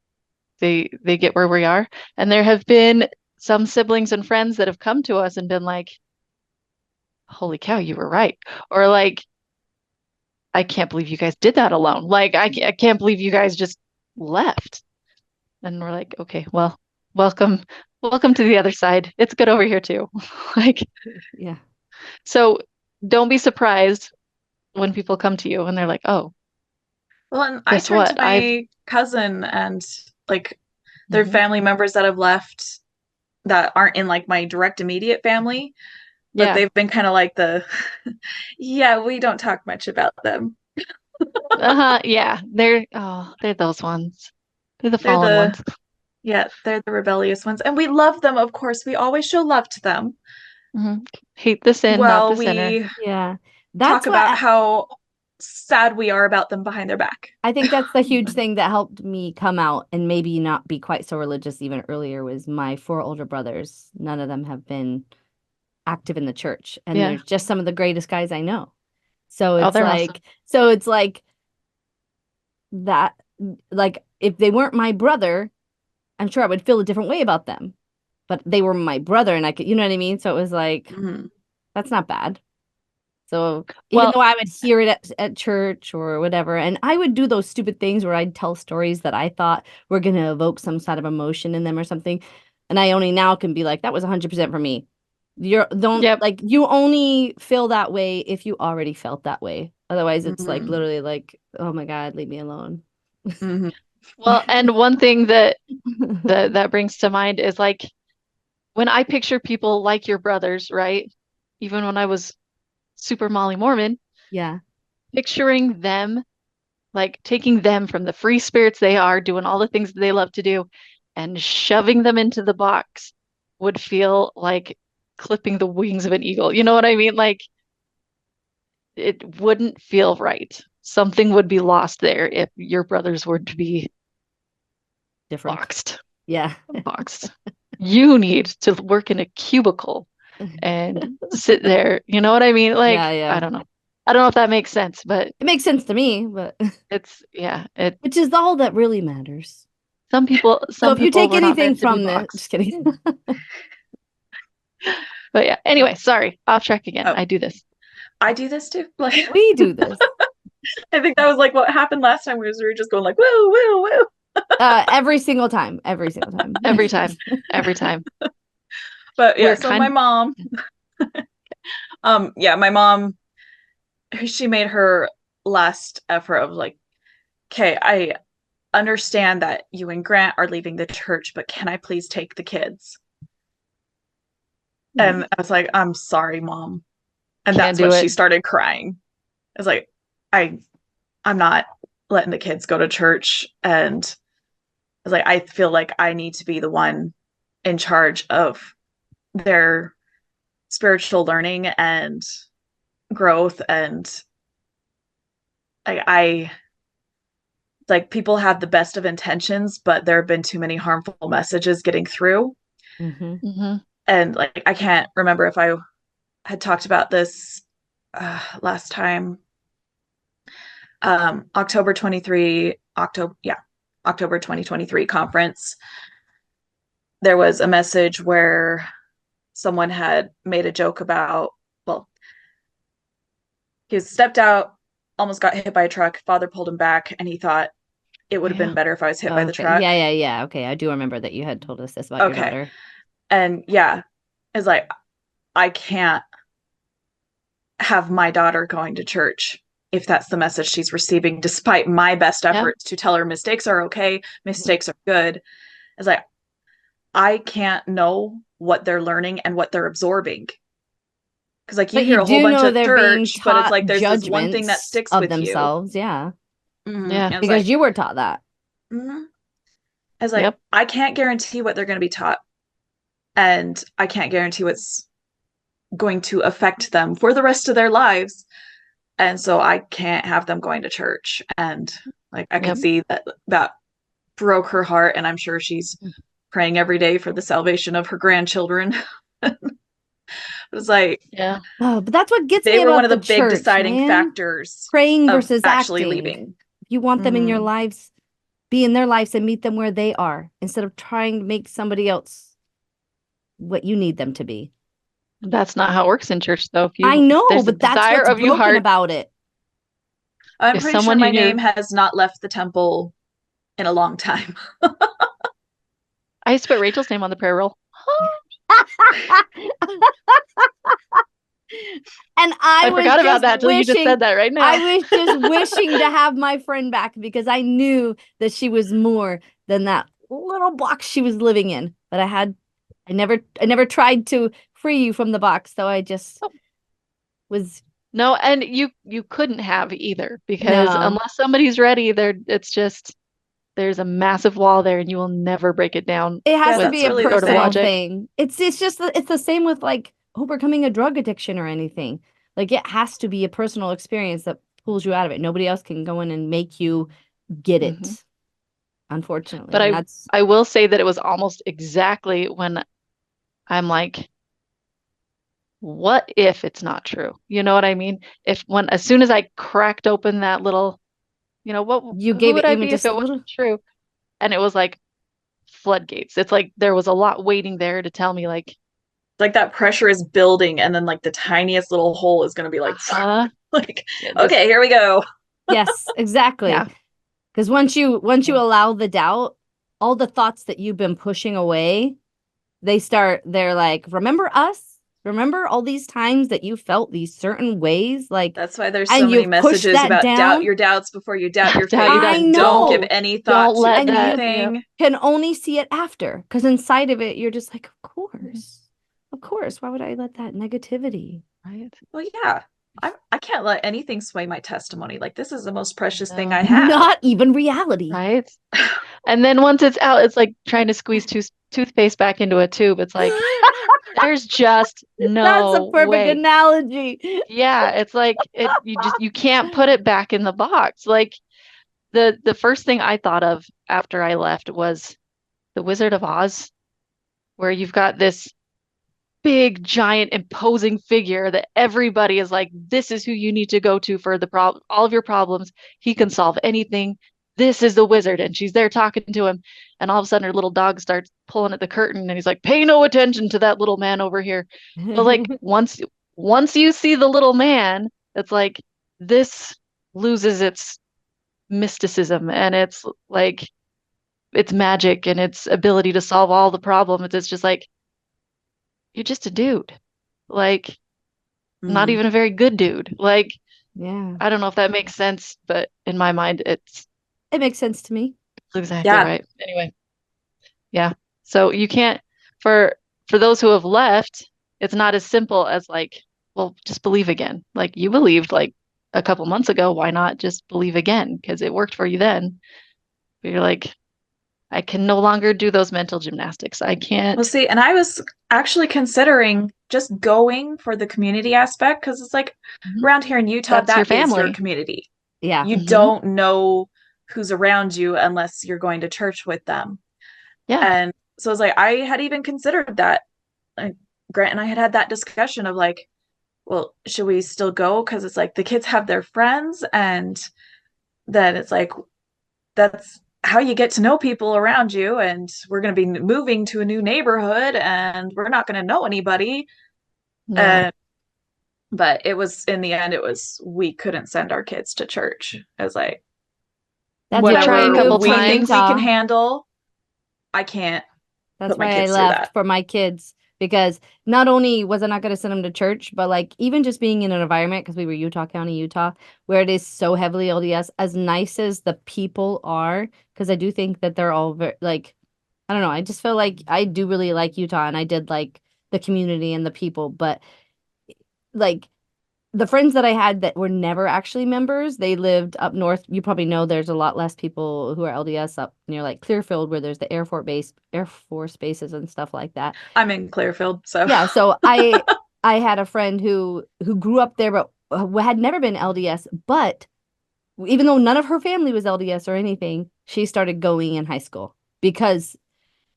Speaker 3: They get where we are. And there have been some siblings and friends that have come to us and been like, holy cow, you were right. Or like, I can't believe you guys did that alone. Like, I can't believe you guys just left. And we're like, okay, well, welcome, welcome to the other side. It's good over here too. Like,
Speaker 2: Yeah.
Speaker 3: so don't be surprised when people come to you and they're like, oh,
Speaker 1: Well, and I
Speaker 3: guess
Speaker 1: turned to
Speaker 3: what?
Speaker 1: my cousin and like their
Speaker 2: Mhm.
Speaker 1: family members that have left that aren't in like my direct immediate family, but
Speaker 3: Yeah.
Speaker 1: they've been kind of like yeah, we don't talk much about them.
Speaker 3: Uh-huh. Yeah. They're those ones. They're the
Speaker 1: They're
Speaker 3: fallen
Speaker 1: the,
Speaker 3: ones.
Speaker 1: yeah, they're the rebellious ones. And we love them, of course. We always show love to them.
Speaker 3: Hmm. Hate the sin, not
Speaker 1: Well,
Speaker 3: the sinner.
Speaker 1: we
Speaker 2: Yeah.
Speaker 1: talk
Speaker 2: That's what
Speaker 1: about how sad we are about them behind their back.
Speaker 2: I think that's the huge thing that helped me come out and maybe not be quite so religious even earlier was my four older brothers. None of them have been active in the church, and
Speaker 3: Yeah.
Speaker 2: they're just some of the greatest guys I know. So
Speaker 3: Oh,
Speaker 2: it's
Speaker 3: they're awesome.
Speaker 2: like, so it's like that, like if they weren't my brother, I'm sure I would feel a different way about them. But they were my brother, and I could, you know what I mean? So it was like,
Speaker 1: Mhm.
Speaker 2: that's not bad. So even
Speaker 3: Well,
Speaker 2: though I would hear it at church or whatever, and I would do those stupid things where I'd tell stories that I thought were going to evoke some sort of emotion in them or something. And I only now can be like, that was 100% for me. You're don't
Speaker 3: yep.
Speaker 2: like you only feel that way if you already felt that way. Otherwise, it's like
Speaker 1: Mhm.
Speaker 2: literally like, oh my God, leave me alone.
Speaker 1: Mhm.
Speaker 3: Well, and one thing that brings to mind is like when I picture people like your brothers, right? Even when I was super Molly Mormon,
Speaker 2: Yeah.
Speaker 3: picturing them, like taking them from the free spirits they are, doing all the things that they love to do, and shoving them into the box would feel like clipping the wings of an eagle. You know what I mean? Like it wouldn't feel right. Something would be lost there if your brothers were to be
Speaker 2: Different.
Speaker 3: boxed.
Speaker 2: Yeah.
Speaker 3: Boxed. You need to work in a cubicle and sit there. You know what I mean?
Speaker 2: Yeah,
Speaker 3: Like, I
Speaker 2: yeah.
Speaker 3: don't know. I don't know if that makes sense, but
Speaker 2: It makes sense to me, but
Speaker 3: it's yeah, it
Speaker 2: which is all that really matters. So
Speaker 3: some
Speaker 2: if you
Speaker 3: people
Speaker 2: take
Speaker 3: were not
Speaker 2: anything
Speaker 3: meant to be
Speaker 2: from the,
Speaker 3: boxed.
Speaker 2: just kidding.
Speaker 3: But yeah, anyway, sorry, off track again.
Speaker 1: Oh,
Speaker 3: I do this.
Speaker 1: I do this too. Like
Speaker 2: We do this.
Speaker 1: I think that was like what happened last time we were just going like woo woo woo.
Speaker 2: Every single time. Every single time.
Speaker 3: Every time. Every time.
Speaker 1: But yeah,
Speaker 3: We're
Speaker 1: so my
Speaker 3: kind
Speaker 1: mom, yeah, my mom, she made her last effort of like, okay, I understand that you and Grant are leaving the church, but can I please take the kids?
Speaker 2: Hmm.
Speaker 1: And I was like, I'm sorry, mom. And
Speaker 3: can't
Speaker 1: that's
Speaker 3: do
Speaker 1: when she
Speaker 3: it.
Speaker 1: started crying. I was like, I I'm not letting the kids go to church. And I was like, I feel like I need to be the one in charge of their spiritual learning and growth. And I like people have the best of intentions, but there have been too many harmful messages getting through.
Speaker 2: Hmm.
Speaker 3: Hmm.
Speaker 1: And like, I can't remember if I had talked about this last time. October 23, October 2023 conference. There was a message where someone had made a joke about, well, he stepped out, almost got hit by a truck. Father pulled him back, and he thought it
Speaker 3: Oh
Speaker 1: would have been
Speaker 3: yeah.
Speaker 1: better if I was hit by the
Speaker 2: Okay.
Speaker 1: truck.
Speaker 2: Yeah, yeah, yeah. Okay. I do remember that you had told us this about your
Speaker 1: Okay.
Speaker 2: daughter.
Speaker 1: And yeah, it's like, I can't have my daughter going to church if that's the message she's receiving, despite my best
Speaker 3: Yeah.
Speaker 1: efforts to tell her mistakes are okay, mistakes are good. It's like, I can't know what they're learning and what they're absorbing. Because like you
Speaker 2: But
Speaker 1: hear
Speaker 2: you
Speaker 1: a whole
Speaker 2: do
Speaker 1: bunch
Speaker 2: know
Speaker 1: of
Speaker 2: they're being
Speaker 1: church, but it's
Speaker 2: taught
Speaker 1: like there's this one thing that
Speaker 2: judgments
Speaker 1: sticks
Speaker 2: of
Speaker 1: with you.
Speaker 2: themselves. Yeah.
Speaker 3: Yeah.
Speaker 1: And it's
Speaker 2: Because
Speaker 1: like,
Speaker 2: you were taught that.
Speaker 1: mm-hmm. It's like
Speaker 3: Yep.
Speaker 1: I can't guarantee what they're going to be taught, and I can't guarantee what's going to affect them for the rest of their lives. And so I can't have them going to church. And Like I could
Speaker 3: Yep.
Speaker 1: see that broke her heart, and I'm sure she's praying every day for the salvation of her grandchildren. It was like
Speaker 3: Yeah.
Speaker 2: Oh, but that's what gets
Speaker 1: they
Speaker 2: me
Speaker 1: were one
Speaker 2: about
Speaker 1: of
Speaker 2: the
Speaker 1: the big
Speaker 2: church,
Speaker 1: deciding
Speaker 2: man.
Speaker 1: factors
Speaker 2: Praying
Speaker 1: of
Speaker 2: versus
Speaker 1: actually
Speaker 2: acting.
Speaker 1: leaving.
Speaker 2: If you want them in your
Speaker 1: Mhm.
Speaker 2: lives, be in their lives and meet them where they are instead of trying to make somebody else what you need them to be.
Speaker 3: That's not how it works in church, though.
Speaker 2: I
Speaker 3: If
Speaker 2: know,
Speaker 3: there's a
Speaker 2: but that's
Speaker 3: desire
Speaker 2: what's
Speaker 3: of your
Speaker 2: broken
Speaker 3: heart,
Speaker 2: about it.
Speaker 1: I'm
Speaker 3: if
Speaker 1: pretty sure
Speaker 3: someone
Speaker 1: my
Speaker 3: in your
Speaker 1: name has not left the temple in a long time.
Speaker 3: I used to put Rachel's name on the prayer roll.
Speaker 2: And I
Speaker 3: I
Speaker 2: was
Speaker 3: forgot about
Speaker 2: just
Speaker 3: that till you just
Speaker 2: wishing,
Speaker 3: said that right
Speaker 2: I
Speaker 3: now.
Speaker 2: was just wishing to have my friend back because I knew that she was more than that little box she was living in. But I never tried to free you from the box, so I just was,
Speaker 3: No, and you couldn't have either because
Speaker 2: no.
Speaker 3: unless somebody's ready, it's just there's a massive wall there and you will never break it down
Speaker 2: It has
Speaker 1: Yeah,
Speaker 2: to
Speaker 3: with
Speaker 2: be
Speaker 1: that's
Speaker 2: a
Speaker 1: really
Speaker 3: any
Speaker 1: the
Speaker 3: sort of
Speaker 2: personal
Speaker 1: thing.
Speaker 3: logic.
Speaker 2: thing. It's just it's the same with like overcoming a drug addiction or anything. Like it has to be a personal experience that pulls you out of it. Nobody else can go in and make you get
Speaker 3: Hmm.
Speaker 2: it, unfortunately.
Speaker 3: But
Speaker 2: And
Speaker 3: I
Speaker 2: that's
Speaker 3: I will say that it was almost exactly when I'm like, what if it's not true? You know what I mean? If when as soon as I cracked open that little, what
Speaker 2: you
Speaker 3: who
Speaker 2: gave
Speaker 3: would
Speaker 2: it
Speaker 3: I
Speaker 2: even
Speaker 3: be if
Speaker 2: just
Speaker 3: it
Speaker 2: a little.
Speaker 3: wasn't true? And it was like floodgates. It's like there was a lot waiting there to tell me like,
Speaker 1: Like that pressure is building, and then like the tiniest little hole is going to be like,
Speaker 3: uh-huh,
Speaker 1: like,
Speaker 3: yeah, just
Speaker 1: okay, here we go.
Speaker 2: Yes, exactly.
Speaker 3: yeah.
Speaker 2: Because once you
Speaker 3: Yeah.
Speaker 2: allow the doubt, all the thoughts that you've been pushing away, they're like, remember us? Remember all these times that you felt these certain ways? Like,
Speaker 1: That's why there's so
Speaker 2: and
Speaker 1: many
Speaker 2: you've pushed
Speaker 1: messages
Speaker 2: that
Speaker 1: about doubt
Speaker 2: down.
Speaker 1: your doubts before you doubt your
Speaker 3: Doubt your
Speaker 1: faith,
Speaker 2: I
Speaker 3: doubts.
Speaker 1: and don't give
Speaker 2: know.
Speaker 1: any thought
Speaker 3: Don't
Speaker 1: to
Speaker 3: let
Speaker 2: And you
Speaker 3: that, yeah.
Speaker 1: anything.
Speaker 2: can only see it after. Because inside of it, you're just like, of
Speaker 3: Mhm.
Speaker 2: course. Of course. Why would I let that negativity?
Speaker 3: Right.
Speaker 1: Well, yeah, I can't let anything sway my testimony. Like this is the most precious thing I
Speaker 3: No,
Speaker 1: have.
Speaker 2: Not even reality.
Speaker 3: right? And then once it's out, it's like trying to squeeze toothpaste back into a tube. It's like there's just
Speaker 2: That's a
Speaker 3: no
Speaker 2: perfect
Speaker 3: way.
Speaker 2: analogy.
Speaker 3: Yeah, it's like you can't put it back in the box. Like the first thing I thought of after I left was The Wizard of Oz, where you've got this big, giant, imposing figure that everybody is like, this is who you need to go to for the problem, all of your problems. He can solve anything. This is the wizard. And she's there talking to him. And all of a sudden her little dog starts pulling at the curtain and he's like, pay no attention to that little man over here. But like once you see the little man, it's like this loses its mysticism and it's like its magic and its ability to solve all the problems. It's just like, you're just a dude. Like, not
Speaker 1: Mm.
Speaker 3: even a very good dude. Like,
Speaker 2: Yeah,
Speaker 3: I don't know if that makes sense, but in my mind,
Speaker 2: it makes sense to me.
Speaker 3: it's exactly
Speaker 1: Yeah.
Speaker 3: right. Anyway, yeah. So you can't for for those who have left, it's not as simple as like, well, just believe again. Like you believed like a couple months ago, why not just believe again? Because it worked for you then. But you're like, I can no longer do those mental gymnastics. I
Speaker 1: Well,
Speaker 3: can't.
Speaker 1: see, and I was actually considering just going for the community aspect because it's like
Speaker 3: Mhm.
Speaker 1: around here in Utah,
Speaker 3: That's your
Speaker 1: that is your
Speaker 3: family.
Speaker 1: community.
Speaker 2: Yeah.
Speaker 1: You
Speaker 3: Hmm.
Speaker 1: don't know who's around you unless you're going to church with them.
Speaker 3: Yeah.
Speaker 1: And so it's like I had even considered that. Like, Grant and I had that discussion of like, well, should we still go? Because it's like the kids have their friends, and then it's like that's how you get to know people around you. And we're going to be moving to a new neighborhood, and we're not going to know anybody.
Speaker 3: Yeah.
Speaker 1: Uh, but it was in the end, it was we couldn't send our kids to church. It was like
Speaker 2: That's
Speaker 3: You
Speaker 2: why
Speaker 3: try
Speaker 2: we
Speaker 3: a
Speaker 1: whatever
Speaker 3: couple
Speaker 2: moved
Speaker 1: we
Speaker 2: from
Speaker 1: think we
Speaker 3: times.
Speaker 1: can
Speaker 2: Utah.
Speaker 1: handle, I can't
Speaker 2: That's
Speaker 1: put my
Speaker 2: why I
Speaker 1: kids through
Speaker 2: left
Speaker 1: that.
Speaker 2: for my kids because not only was I not going to send them to church, but like even just being in an environment, because we were Utah County, Utah, where it is so heavily LDS, as nice as the people are, because I do think that they're all very, like, I don't know, I just feel like I do really like Utah and I did like the community and the people, but like the friends that I had that were never actually members, they lived up north. You probably know there's a lot less people who are LDS up near like Clearfield where there's the Air Force bases and stuff like that.
Speaker 1: I'm in Clearfield, so
Speaker 2: Yeah, so I had a friend who grew up there but had never been LDS, but even though none of her family was LDS or anything, she started going in high school because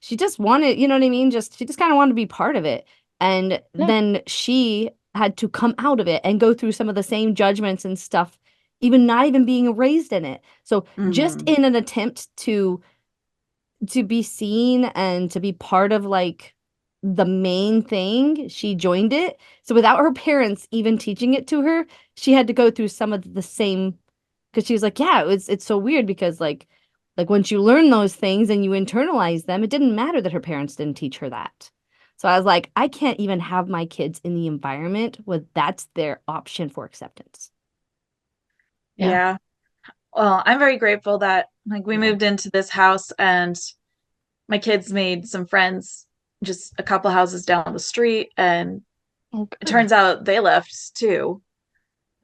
Speaker 2: she just wanted, you know what I mean? She just kind of wanted to be part of it. And
Speaker 3: Yeah.
Speaker 2: then she had to come out of it and go through some of the same judgments and stuff, even not even being raised in it. So just
Speaker 1: Mhm.
Speaker 2: in an attempt to be seen and to be part of like the main thing, she joined it. So without her parents even teaching it to her, she had to go through some of the same, because she was like, yeah, it's so weird because like once you learn those things and you internalize them, it didn't matter that her parents didn't teach her that. So I was like, I can't even have my kids in the environment where that's their option for acceptance.
Speaker 3: Yeah.
Speaker 1: Yeah. Well, I'm very grateful that like we
Speaker 2: Yeah.
Speaker 1: moved into this house and my kids made some friends just a couple houses down the street, and
Speaker 3: Oh,
Speaker 1: it
Speaker 3: good.
Speaker 1: turns out they left too.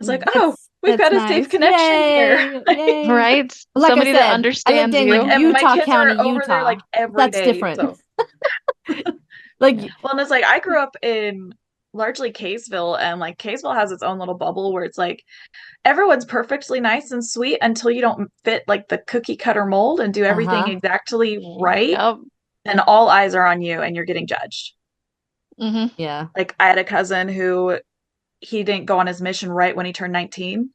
Speaker 1: It's like, oh, we've
Speaker 2: That's
Speaker 1: got a safe
Speaker 2: nice.
Speaker 1: connection here.
Speaker 2: Yay. Yay.
Speaker 3: Right?
Speaker 2: Like I
Speaker 3: Somebody that
Speaker 2: said, I lived
Speaker 3: understands
Speaker 2: in
Speaker 1: Like,
Speaker 3: you.
Speaker 1: and my
Speaker 2: Utah
Speaker 1: kids are
Speaker 2: County,
Speaker 1: over there
Speaker 2: Utah.
Speaker 1: like every
Speaker 2: That's
Speaker 1: day.
Speaker 2: different.
Speaker 1: So,
Speaker 3: Yeah.
Speaker 2: Like,
Speaker 1: well, and it's like I grew up in largely Kaysville, and like Kaysville has its own little bubble where it's like everyone's perfectly nice and sweet until you don't fit like the cookie cutter mold and do everything
Speaker 2: uh-huh.
Speaker 1: exactly right,
Speaker 3: Yep.
Speaker 1: and all eyes are on you and you're getting judged.
Speaker 3: Hmm.
Speaker 2: Yeah,
Speaker 1: Like I had a cousin who he didn't go on his mission right when he turned 19,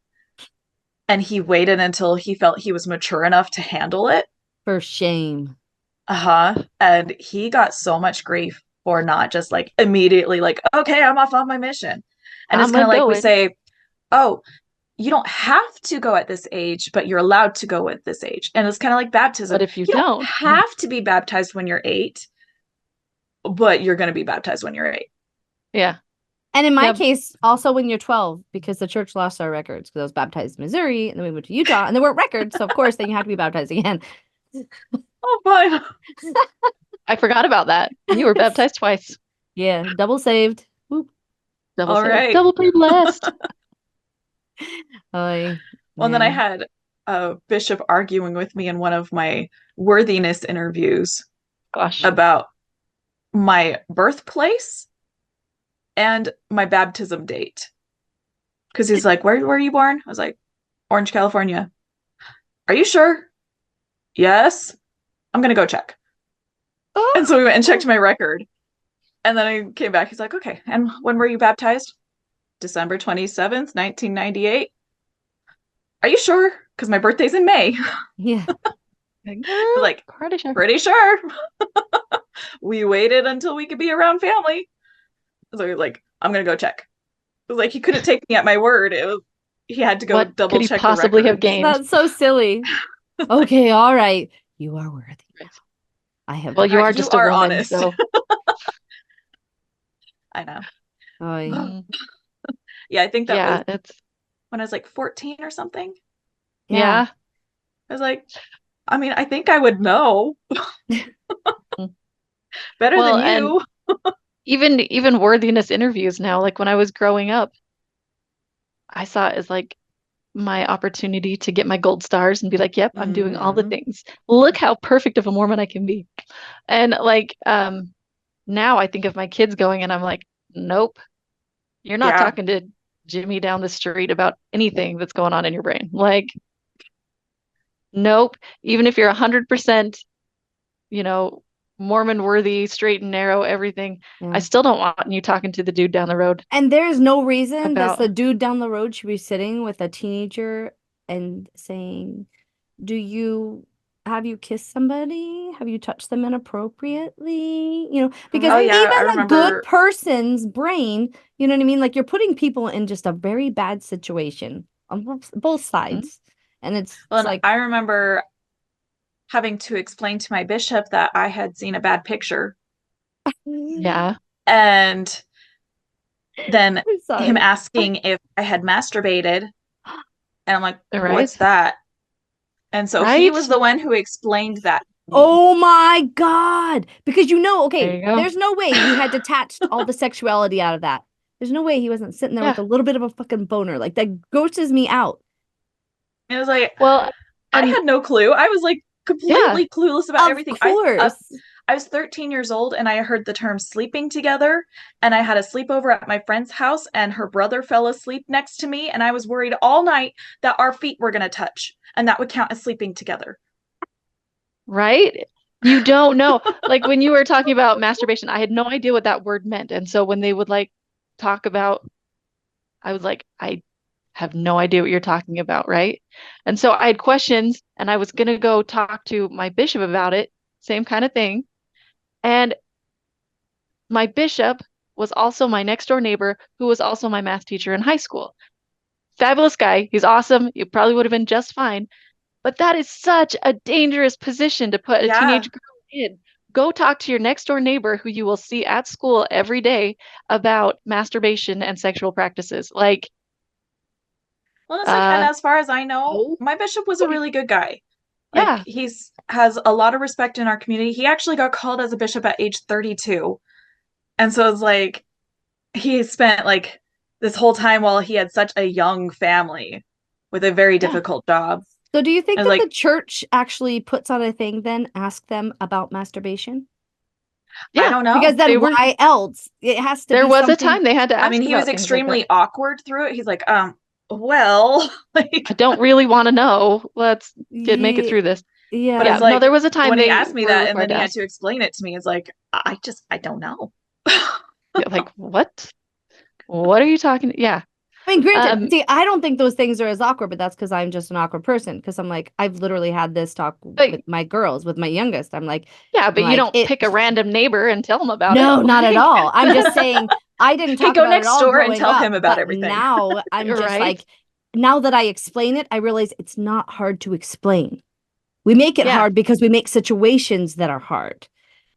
Speaker 1: and he waited until he felt he was mature enough to handle it.
Speaker 2: for shame.
Speaker 1: Uh-huh. And he got so much grief for not just like immediately like, okay, I'm off on my mission. And it's
Speaker 3: I'm
Speaker 1: kind
Speaker 3: gonna
Speaker 1: of like
Speaker 3: go
Speaker 1: we
Speaker 3: it.
Speaker 1: say, oh, you don't have to go at this age, but you're allowed to go at this age. And it's kind of like
Speaker 3: But
Speaker 1: baptism.
Speaker 3: if you
Speaker 1: You don't
Speaker 3: don't,
Speaker 1: have to be baptized when you're 8, but you're going to be baptized when you're 8.
Speaker 3: yeah.
Speaker 2: And in my
Speaker 3: Yep.
Speaker 2: case, also when you're 12, because the church lost our records, because I was baptized in Missouri, and then we went to Utah, and there weren't records. So, of course, then you have to be baptized again.
Speaker 1: Oh, fine.
Speaker 3: I forgot about that. You were baptized twice.
Speaker 2: Yeah, double saved. Whoop.
Speaker 3: Double
Speaker 1: All
Speaker 3: saved.
Speaker 1: right.
Speaker 3: Double pretty blessed.
Speaker 2: Oh,
Speaker 1: Well, and then I
Speaker 2: man.
Speaker 1: had a bishop arguing with me in one of my worthiness interviews
Speaker 3: Gosh.
Speaker 1: about my birthplace and my baptism date. Because he's like, where were you born? I was like, Orange, California. Are you sure? Yes. I'm going to go check. And so we went and checked my record. And then I came back. He's like, okay. And when were you baptized? December 27th, 1998. Are you sure? Because my birthday's in May. I
Speaker 2: Yeah.
Speaker 3: Like,
Speaker 1: was like,
Speaker 3: pretty sure.
Speaker 1: pretty sure. We waited until we could be around family. So he was like, I'm going to go check. It was like, he couldn't take me at my word. He had to go
Speaker 3: What could
Speaker 1: double
Speaker 3: he
Speaker 1: check the
Speaker 3: possibly have
Speaker 1: records.
Speaker 3: gained?
Speaker 2: That's so silly. Okay, all right. You are worthy.
Speaker 3: Right.
Speaker 2: I have
Speaker 3: Well,
Speaker 2: done.
Speaker 3: you are
Speaker 1: You
Speaker 3: just a
Speaker 1: are
Speaker 3: woman,
Speaker 1: honest.
Speaker 3: so
Speaker 1: I know.
Speaker 2: Oh,
Speaker 1: Yeah, I think that was
Speaker 3: yeah, it's
Speaker 1: when I was like 14 or something.
Speaker 2: yeah.
Speaker 3: yeah.
Speaker 1: I was like, I mean, I think I would know better
Speaker 3: Well,
Speaker 1: than
Speaker 3: and
Speaker 1: you.
Speaker 3: even worthiness interviews now, like when I was growing up, I saw it as like my opportunity to get my gold stars and be like, yep, I'm doing all the
Speaker 1: Mhm.
Speaker 3: things. Look how perfect of a Mormon I can be. And like now I think of my kids going and I'm like, nope, you're not
Speaker 1: Yeah,
Speaker 3: talking to Jimmy down the street about anything that's going on in your brain. Like, nope, even if you're 100%, you know, Mormon worthy, straight and narrow, everything, I
Speaker 2: Yeah.
Speaker 3: still don't want you talking to the dude down the road
Speaker 2: And there's no reason that
Speaker 3: about,
Speaker 2: the dude down the road should be sitting with a teenager and saying, do you have you kissed somebody? Have you touched them inappropriately? You know, because
Speaker 1: oh
Speaker 3: right?
Speaker 1: yeah, I
Speaker 2: even a good
Speaker 1: remember.
Speaker 2: person's brain, you know what I mean? Like you're putting people in just a very bad situation on both
Speaker 3: Mhm.
Speaker 2: sides. And
Speaker 1: Well,
Speaker 2: it's
Speaker 1: and
Speaker 2: like,
Speaker 1: I remember having to explain to my bishop that I had seen a bad picture,
Speaker 3: Yeah,
Speaker 1: and then
Speaker 2: I'm
Speaker 1: him
Speaker 2: sorry.
Speaker 1: asking if I had masturbated, and I'm like,
Speaker 3: right,
Speaker 1: what's that? And so he
Speaker 3: right.
Speaker 1: was the one who explained that to me.
Speaker 2: Oh my God. Because
Speaker 3: There
Speaker 2: okay,
Speaker 3: you go.
Speaker 2: there's no way he had detached all the sexuality out of that. There's no way he wasn't sitting there with
Speaker 3: Yeah.
Speaker 2: a little bit of a fucking boner. Like that grosses me out.
Speaker 1: It was like
Speaker 3: Well,
Speaker 1: I
Speaker 3: and
Speaker 1: had no clue. I was like
Speaker 3: yeah,
Speaker 1: completely clueless about
Speaker 2: Of
Speaker 1: everything. I
Speaker 2: course.
Speaker 1: I was 13 years old and I heard the term sleeping together. And I had a sleepover at my friend's house and her brother fell asleep next to me. And I was worried all night that our feet were going to touch and that would count as sleeping together.
Speaker 3: Right? You don't know. Like when you were talking about masturbation, I had no idea what that word meant. And so when they would like talk about, I was like, I have no idea what you're talking about, right? And so I had questions and I was gonna go talk to my bishop about it, same kind of thing. And my bishop was also my next door neighbor, who was also my math teacher in high school. Fabulous guy. He's awesome. You probably would have been just fine. But that is such a dangerous position to put a
Speaker 1: Yeah.
Speaker 3: teenage girl in. Go talk to your next door neighbor who you will see at school every day about masturbation and sexual practices. Like,
Speaker 1: Well, it's like, and
Speaker 3: uh,
Speaker 1: as far as I know,
Speaker 3: oh,
Speaker 1: my bishop was a really good guy. Like
Speaker 3: yeah,
Speaker 1: he's has a lot of respect in our community. He actually got called as a bishop at age 32. And so it's like he spent like this whole time while he had such a young family with a very
Speaker 3: yeah,
Speaker 1: difficult job.
Speaker 2: So do you think
Speaker 1: And
Speaker 2: that the
Speaker 1: like,
Speaker 2: church actually puts on a thing then, ask them about masturbation?
Speaker 1: I
Speaker 3: yeah.
Speaker 1: don't
Speaker 2: Because
Speaker 1: know.
Speaker 3: They
Speaker 2: then
Speaker 3: were,
Speaker 2: why else? It has to
Speaker 3: there
Speaker 2: be
Speaker 3: was a
Speaker 2: something.
Speaker 3: time they had to
Speaker 1: I mean,
Speaker 3: ask
Speaker 1: he was
Speaker 3: about things like that.
Speaker 1: extremely awkward through it. He's like, well, like,
Speaker 3: I don't really want to know. Let's make it
Speaker 2: Yeah,
Speaker 3: through this.
Speaker 1: but
Speaker 3: Yeah,
Speaker 1: it's
Speaker 2: yeah.
Speaker 3: no,
Speaker 1: like
Speaker 3: there was a time
Speaker 1: when he
Speaker 3: they
Speaker 1: asked me
Speaker 3: were
Speaker 1: that and
Speaker 3: required
Speaker 1: then
Speaker 3: to
Speaker 1: he had
Speaker 3: ask.
Speaker 1: to explain it to me, it's like, I don't know.
Speaker 3: Yeah, like, what? What are you talking? Yeah.
Speaker 2: I mean, granted,
Speaker 3: Um,
Speaker 2: see, I don't think those things are as awkward, but that's because I'm just an awkward person. Because I'm like, I've literally had this talk
Speaker 3: but
Speaker 2: with my girls, with my youngest.
Speaker 3: yeah,
Speaker 2: I'm
Speaker 3: but you
Speaker 2: like,
Speaker 3: don't pick a random neighbor and tell them about it.
Speaker 2: no, not at
Speaker 3: Like,
Speaker 2: all. I'm just saying I didn't
Speaker 1: Hey,
Speaker 2: talk
Speaker 1: go
Speaker 2: about it
Speaker 1: next
Speaker 2: all
Speaker 1: door and
Speaker 2: growing
Speaker 1: tell
Speaker 2: up,
Speaker 1: him about
Speaker 2: but
Speaker 1: everything.
Speaker 2: now I'm just
Speaker 3: right?
Speaker 2: like, now that I explain it, I realize it's not hard to explain. We make it
Speaker 3: Yeah,
Speaker 2: hard because we make situations that are hard.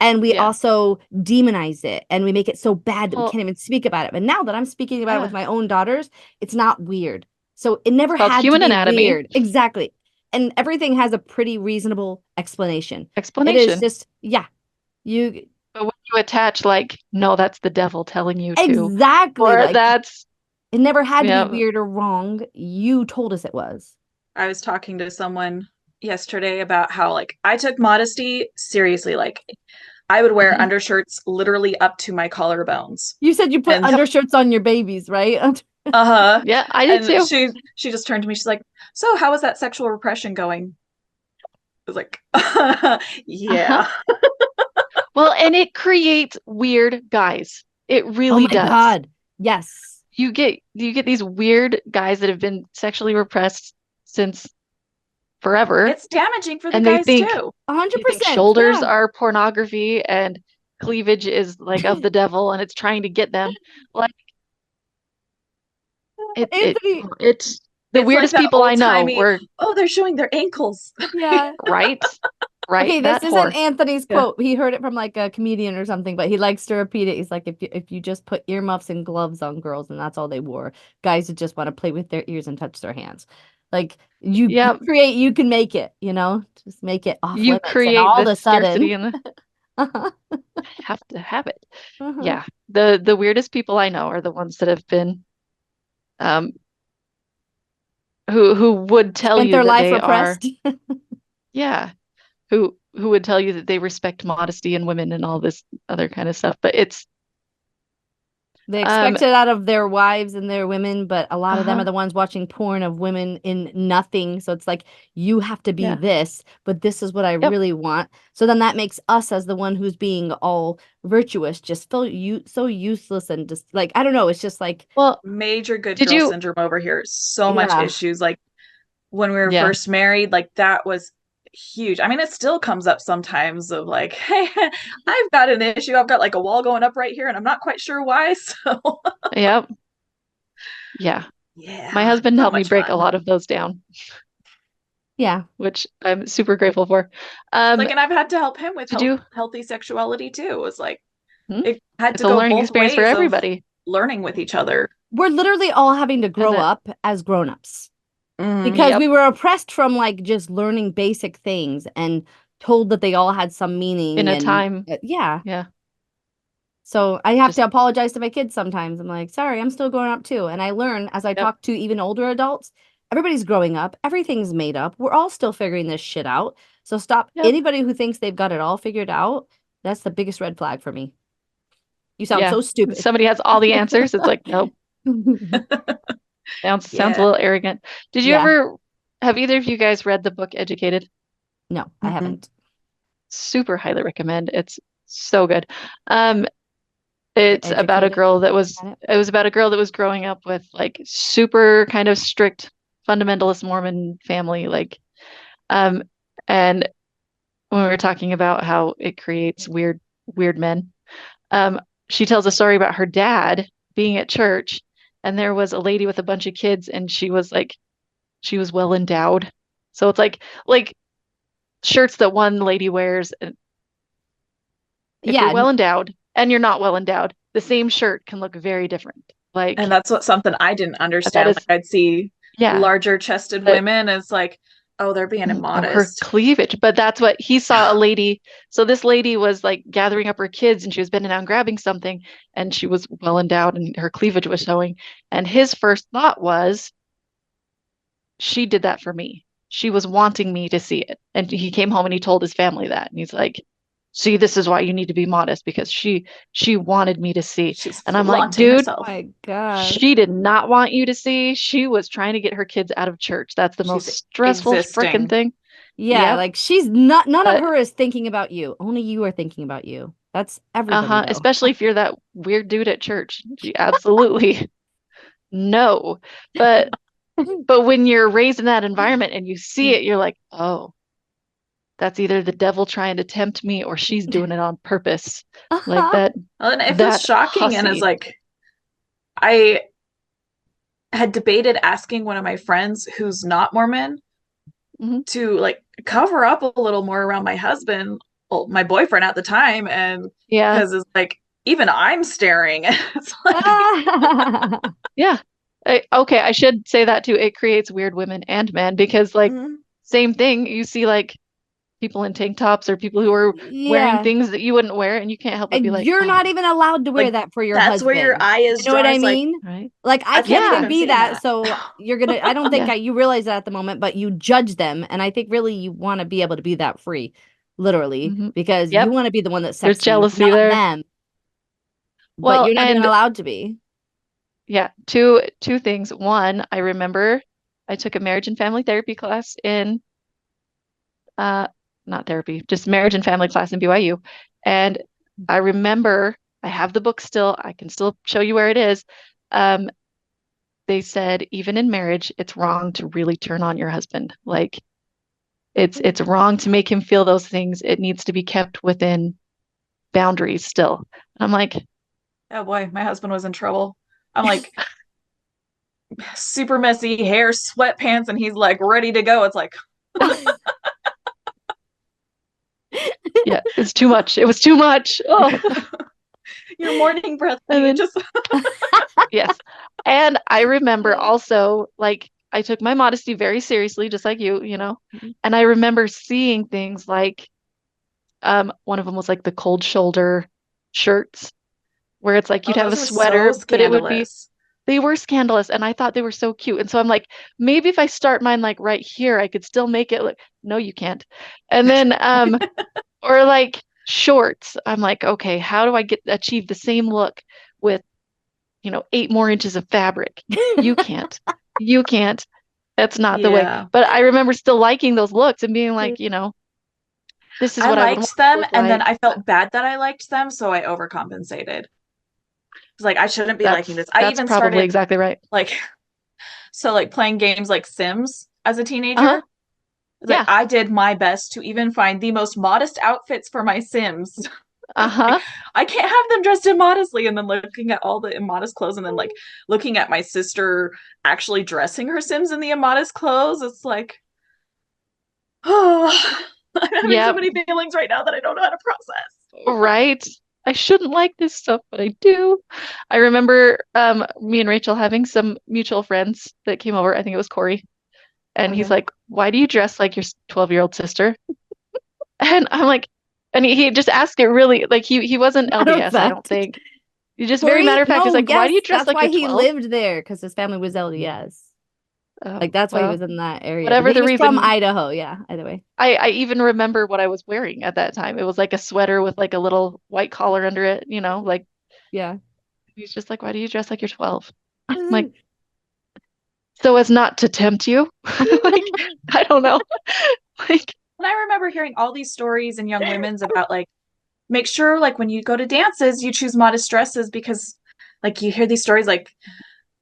Speaker 2: And we
Speaker 3: yeah.
Speaker 2: also demonize it and we make it so bad that we
Speaker 3: Well,
Speaker 2: can't even speak about it. But now that I'm speaking about it with
Speaker 3: yeah.
Speaker 2: my own daughters, it's not weird. So it
Speaker 3: It's
Speaker 2: never
Speaker 3: called
Speaker 2: had to
Speaker 3: human
Speaker 2: be
Speaker 3: anatomy
Speaker 2: weird. Exactly. And everything has a pretty reasonable explanation. It is
Speaker 3: explanation.
Speaker 2: just, yeah, you
Speaker 3: But when you attach like, no, that's the devil telling you to,
Speaker 2: exactly
Speaker 3: or
Speaker 2: like
Speaker 3: that's,
Speaker 2: it never had to be
Speaker 3: yeah,
Speaker 2: weird or wrong. You told us it was.
Speaker 1: I was talking to someone yesterday about how like I took modesty seriously. Like I would wear
Speaker 3: mhm.
Speaker 1: undershirts literally up to my collarbones.
Speaker 2: You said you put
Speaker 1: And
Speaker 2: undershirts on your babies, right?
Speaker 1: uh-huh.
Speaker 3: Yeah, I did
Speaker 1: And
Speaker 3: too.
Speaker 1: she just turned to me, she's like, "So how is that sexual repression going?" I was like,
Speaker 3: Uh-huh.
Speaker 1: yeah.
Speaker 3: Well, and it creates weird guys. It
Speaker 2: Oh
Speaker 3: really
Speaker 2: my
Speaker 3: does.
Speaker 2: God. Yes.
Speaker 3: You get these weird guys that have been sexually repressed since forever,
Speaker 1: It's damaging for the
Speaker 3: and they
Speaker 1: guys
Speaker 3: think
Speaker 1: too.
Speaker 3: they think
Speaker 2: 100%.
Speaker 3: shoulders
Speaker 2: Yeah.
Speaker 3: are pornography and cleavage is like of the devil and it's trying to get them. Like it it
Speaker 2: Anthony,
Speaker 3: it's the
Speaker 1: It's like
Speaker 3: weirdest
Speaker 1: that
Speaker 3: people I
Speaker 1: old
Speaker 3: know
Speaker 1: timey,
Speaker 3: were
Speaker 1: oh, they're showing their ankles.
Speaker 2: yeah.
Speaker 3: right, right,
Speaker 2: Okay, this
Speaker 3: that
Speaker 2: isn't
Speaker 3: whore.
Speaker 2: Anthony's
Speaker 3: Yeah.
Speaker 2: quote. He heard it from like a comedian or something, but he likes to repeat it. He's like, if you just put earmuffs and gloves on girls and that's all they wore, guys would just want to play with their ears and touch their hands. Like you
Speaker 3: Yeah,
Speaker 2: create, you can make it, you know, just make it off
Speaker 3: you
Speaker 2: limits. And
Speaker 3: create
Speaker 2: all of
Speaker 3: the
Speaker 2: a sudden,
Speaker 3: scarcity and the
Speaker 2: uh-huh,
Speaker 3: have to have it.
Speaker 2: uh-huh,
Speaker 3: Yeah. The weirdest people I know are the ones that have been um who would tell
Speaker 2: spent
Speaker 3: you
Speaker 2: their
Speaker 3: that
Speaker 2: life
Speaker 3: they are,
Speaker 2: repressed.
Speaker 3: yeah, who would tell you that they respect modesty in women and all this other kind of stuff. But it's
Speaker 2: They
Speaker 3: um
Speaker 2: expect it out of their wives and their women, but a lot of them are
Speaker 3: uh-huh.
Speaker 2: the ones watching porn of women in nothing. So it's like, you have to be
Speaker 3: Yeah.
Speaker 2: this, but this is what I
Speaker 3: Yep.
Speaker 2: really want. So then that makes us, as the one who's being all virtuous, just feel so useless and just like, I don't know. It's just like,
Speaker 3: Well,
Speaker 1: Major good
Speaker 3: did
Speaker 1: girl
Speaker 3: you
Speaker 1: syndrome over here. So much
Speaker 2: yeah,
Speaker 1: issues. Like when we were
Speaker 3: yeah.
Speaker 1: first married, like that was huge. I mean, it still comes up sometimes of like, hey, I've got an issue. I've got like a wall going up right here and I'm not quite sure why. So
Speaker 3: Yep. Yeah. My
Speaker 1: yeah,
Speaker 3: husband
Speaker 1: so
Speaker 3: helped me
Speaker 1: much
Speaker 3: break a
Speaker 1: fun.
Speaker 3: lot of those down,
Speaker 2: yeah,
Speaker 3: which I'm super grateful for.
Speaker 1: Like, and I've had to help him with
Speaker 3: Did you?
Speaker 1: healthy sexuality too. It was like
Speaker 3: Hmm?
Speaker 1: it had
Speaker 3: It's
Speaker 1: to
Speaker 3: a
Speaker 1: go
Speaker 3: learning
Speaker 1: both
Speaker 3: experience for
Speaker 1: ways of
Speaker 3: everybody.
Speaker 1: learning with each other.
Speaker 2: we're literally all having to
Speaker 3: And
Speaker 2: grow
Speaker 3: that,
Speaker 2: up as grown-ups
Speaker 1: Mm.
Speaker 2: because
Speaker 3: yep,
Speaker 2: we were oppressed from like just learning basic things and told that they all had some
Speaker 3: in
Speaker 2: meaning.
Speaker 3: a
Speaker 2: And
Speaker 3: time,
Speaker 2: yeah.
Speaker 3: yeah,
Speaker 2: So I have
Speaker 3: just,
Speaker 2: to apologize to my kids sometimes. I'm like, sorry, I'm still growing up too. And I learn as I
Speaker 3: yep,
Speaker 2: talk to even older adults, everybody's growing up. Everything's made up. We're all still figuring this shit out. So stop
Speaker 3: yep.
Speaker 2: anybody who thinks they've got it all figured out. That's the biggest red flag for me. You sound
Speaker 3: Yeah.
Speaker 2: so stupid.
Speaker 3: Somebody has all the answers. It's like, nope. Sounds a
Speaker 1: Yeah.
Speaker 3: little arrogant. Did you
Speaker 2: Yeah.
Speaker 3: ever have either of you guys read the book Educated?
Speaker 2: No, I
Speaker 1: Mm-mm.
Speaker 2: haven't.
Speaker 3: Super highly recommend. It's so good. Um, it's about a
Speaker 2: Educated.
Speaker 3: girl that was
Speaker 2: Got it.
Speaker 3: it was about a girl that was growing up with like super kind of strict fundamentalist Mormon family, like and when we were talking about how it creates weird men, um, she tells a story about her dad being at church, and there was a lady with a bunch of kids, and she was well endowed. So it's like shirts that one lady wears, and if you're
Speaker 2: Yeah,
Speaker 3: well endowed and you're not well endowed, the same shirt can look very different.
Speaker 1: And
Speaker 3: Like
Speaker 1: that's what something I didn't
Speaker 3: that
Speaker 1: understand. Like
Speaker 3: is,
Speaker 1: I'd see
Speaker 3: yeah,
Speaker 1: larger chested
Speaker 3: that
Speaker 1: women, and it's like, oh, they're being
Speaker 3: her
Speaker 1: immodest.
Speaker 3: cleavage. But that's what he saw a lady. So this lady was like gathering up her kids and she was bending down grabbing something and she was well endowed and her cleavage was showing. And his first thought was, she did that for me. She was wanting me to see it. And he came home and he told his family that. And he's like, see, this is why you need to be modest because she wanted me to see.
Speaker 1: She's
Speaker 3: And I'm like,
Speaker 1: flaunting
Speaker 3: dude,
Speaker 2: oh
Speaker 1: herself.
Speaker 2: my God.
Speaker 3: she did not want you to see. She was trying to get her kids out of church. That's the
Speaker 1: She's
Speaker 3: most stressful frickin'
Speaker 1: existing.
Speaker 3: thing.
Speaker 2: Yeah,
Speaker 3: Yep.
Speaker 2: like she's not, none of
Speaker 3: But
Speaker 2: her is thinking about you. Only you are thinking about you. That's everybody
Speaker 3: uh-huh,
Speaker 2: though.
Speaker 3: especially if you're that weird dude at church. Absolutely no. But but when you're raised in that environment and you see it, you're like, oh, that's either the devil trying to tempt me or she's doing it on purpose. Like
Speaker 2: Uh-huh.
Speaker 1: Well, and it feels
Speaker 3: that
Speaker 1: shocking, and it's
Speaker 3: hussy.
Speaker 1: like I had debated asking one of my friends who's not Mormon
Speaker 3: Hmm.
Speaker 1: to like cover up a little more around my husband, well, my boyfriend at the time, and
Speaker 3: Yeah.
Speaker 1: because it's like even I'm staring. It's like,
Speaker 3: Yeah. Okay, I should say that too. It creates weird women and men because like
Speaker 1: mm,
Speaker 3: same thing, you see like people in tank tops or people who are wearing
Speaker 2: Yeah.
Speaker 3: things that you wouldn't wear and you can't help but be
Speaker 2: And
Speaker 3: like,
Speaker 2: you're not
Speaker 3: "Oh,
Speaker 2: even allowed to wear
Speaker 1: like
Speaker 2: that for your
Speaker 1: that's where your
Speaker 2: husband.
Speaker 1: eye
Speaker 2: You
Speaker 1: is
Speaker 2: know what
Speaker 1: drawn.
Speaker 2: I
Speaker 1: It's like
Speaker 2: mean?
Speaker 3: right?
Speaker 2: Like I
Speaker 1: I
Speaker 2: can't
Speaker 1: can't
Speaker 2: even
Speaker 3: Yeah.
Speaker 1: even
Speaker 2: be
Speaker 1: seeing
Speaker 2: that,
Speaker 1: that.
Speaker 2: so you're gonna I don't think
Speaker 3: Yeah.
Speaker 2: you realize that at the moment, but you judge them, and I think really you want to be able to be that free, literally,
Speaker 3: Hmm.
Speaker 2: because you
Speaker 3: Yep.
Speaker 2: want to be the one that's
Speaker 3: There's
Speaker 2: sexy,
Speaker 3: jealousy
Speaker 2: not
Speaker 3: there.
Speaker 2: them. But
Speaker 3: Well,
Speaker 2: you're not even
Speaker 3: and
Speaker 2: allowed to be.
Speaker 3: yeah, two things. One, I remember I took a marriage and family therapy class in uh not therapy, just marriage and family class in BYU. And I remember I have the book still. I can still show you where it is. Um, they said even in marriage, it's wrong to really turn on your husband. Like it's wrong to make him feel those things. It needs to be kept within boundaries still. And I'm like,
Speaker 1: Oh boy, my husband was in trouble. I'm like super messy hair, sweatpants, and he's like ready to go. It's like
Speaker 3: yeah, it's too much. It was too much. Oh.
Speaker 1: your morning breath,
Speaker 3: And
Speaker 1: honey. It
Speaker 3: then
Speaker 1: just
Speaker 3: yes. And I remember also, like, I took my modesty very seriously, just like you know. And I remember seeing things like, one of them was like the cold shoulder shirts, where it's like
Speaker 1: oh,
Speaker 3: you'd have a
Speaker 1: those are so
Speaker 3: sweater, but it would be,
Speaker 1: scandalous.
Speaker 3: they were scandalous. And I thought they were so cute. And so I'm like, maybe if I start mine like right here, I could still make it look, no, you can't. And then, or like shorts, I'm like, okay, how do I achieve the same look with 8 more inches of fabric. You can't. You can't. That's not the way.
Speaker 1: Yeah.
Speaker 3: But I remember still liking those looks and being like, this is
Speaker 1: I
Speaker 3: what I would want
Speaker 1: liked
Speaker 3: to
Speaker 1: them,
Speaker 3: look
Speaker 1: and then
Speaker 3: like.
Speaker 1: I
Speaker 3: But
Speaker 1: felt bad that I liked them, so I overcompensated. It's like I shouldn't be liking
Speaker 3: that's
Speaker 1: this. I
Speaker 3: that's
Speaker 1: even
Speaker 3: probably
Speaker 1: started
Speaker 3: exactly right.
Speaker 1: like so like playing games like Sims as a
Speaker 3: Uh-huh.
Speaker 1: teenager. It's like
Speaker 3: Yeah.
Speaker 1: I did my best to even find the most modest outfits for my Sims. Like
Speaker 3: Uh-huh.
Speaker 1: I can't have them dressed immodestly, and then looking at all the immodest clothes, and then like looking at my sister actually dressing her Sims in the immodest clothes. It's like, oh, I'm having so
Speaker 3: Yep.
Speaker 1: many feelings right now that I don't know how to process.
Speaker 3: Right. I shouldn't like this stuff, but I do. I remember me and Rachel having some mutual friends that came over. I think it was Corey. And he's
Speaker 1: Okay.
Speaker 3: like, why do you dress like your 12-year-old sister? And I'm like, and he just asked it really, like he wasn't
Speaker 2: Matter of
Speaker 3: LDS, I don't
Speaker 2: fact.
Speaker 3: think. He just very
Speaker 2: Corey?
Speaker 3: matter of fact is
Speaker 2: No,
Speaker 3: like, why do
Speaker 2: yes,
Speaker 3: you dress
Speaker 2: that's
Speaker 3: like
Speaker 2: why
Speaker 3: you're
Speaker 2: he
Speaker 3: 12?
Speaker 2: lived there because his family was LDS. Like that's why he
Speaker 3: Well,
Speaker 2: was in that area. But
Speaker 3: whatever
Speaker 2: he
Speaker 3: the
Speaker 2: was from
Speaker 3: reason,
Speaker 2: Idaho. Yeah, either way.
Speaker 3: I even remember what I was wearing at that time. It was like a sweater with like a little white collar under it, like
Speaker 2: Yeah.
Speaker 3: he's just like, why do you dress like you're 12? I'm like, so as not to tempt you? Like, I don't know. Like,
Speaker 1: And I remember hearing all these stories in young women's about like make sure like when you go to dances you choose modest dresses because like you hear these stories like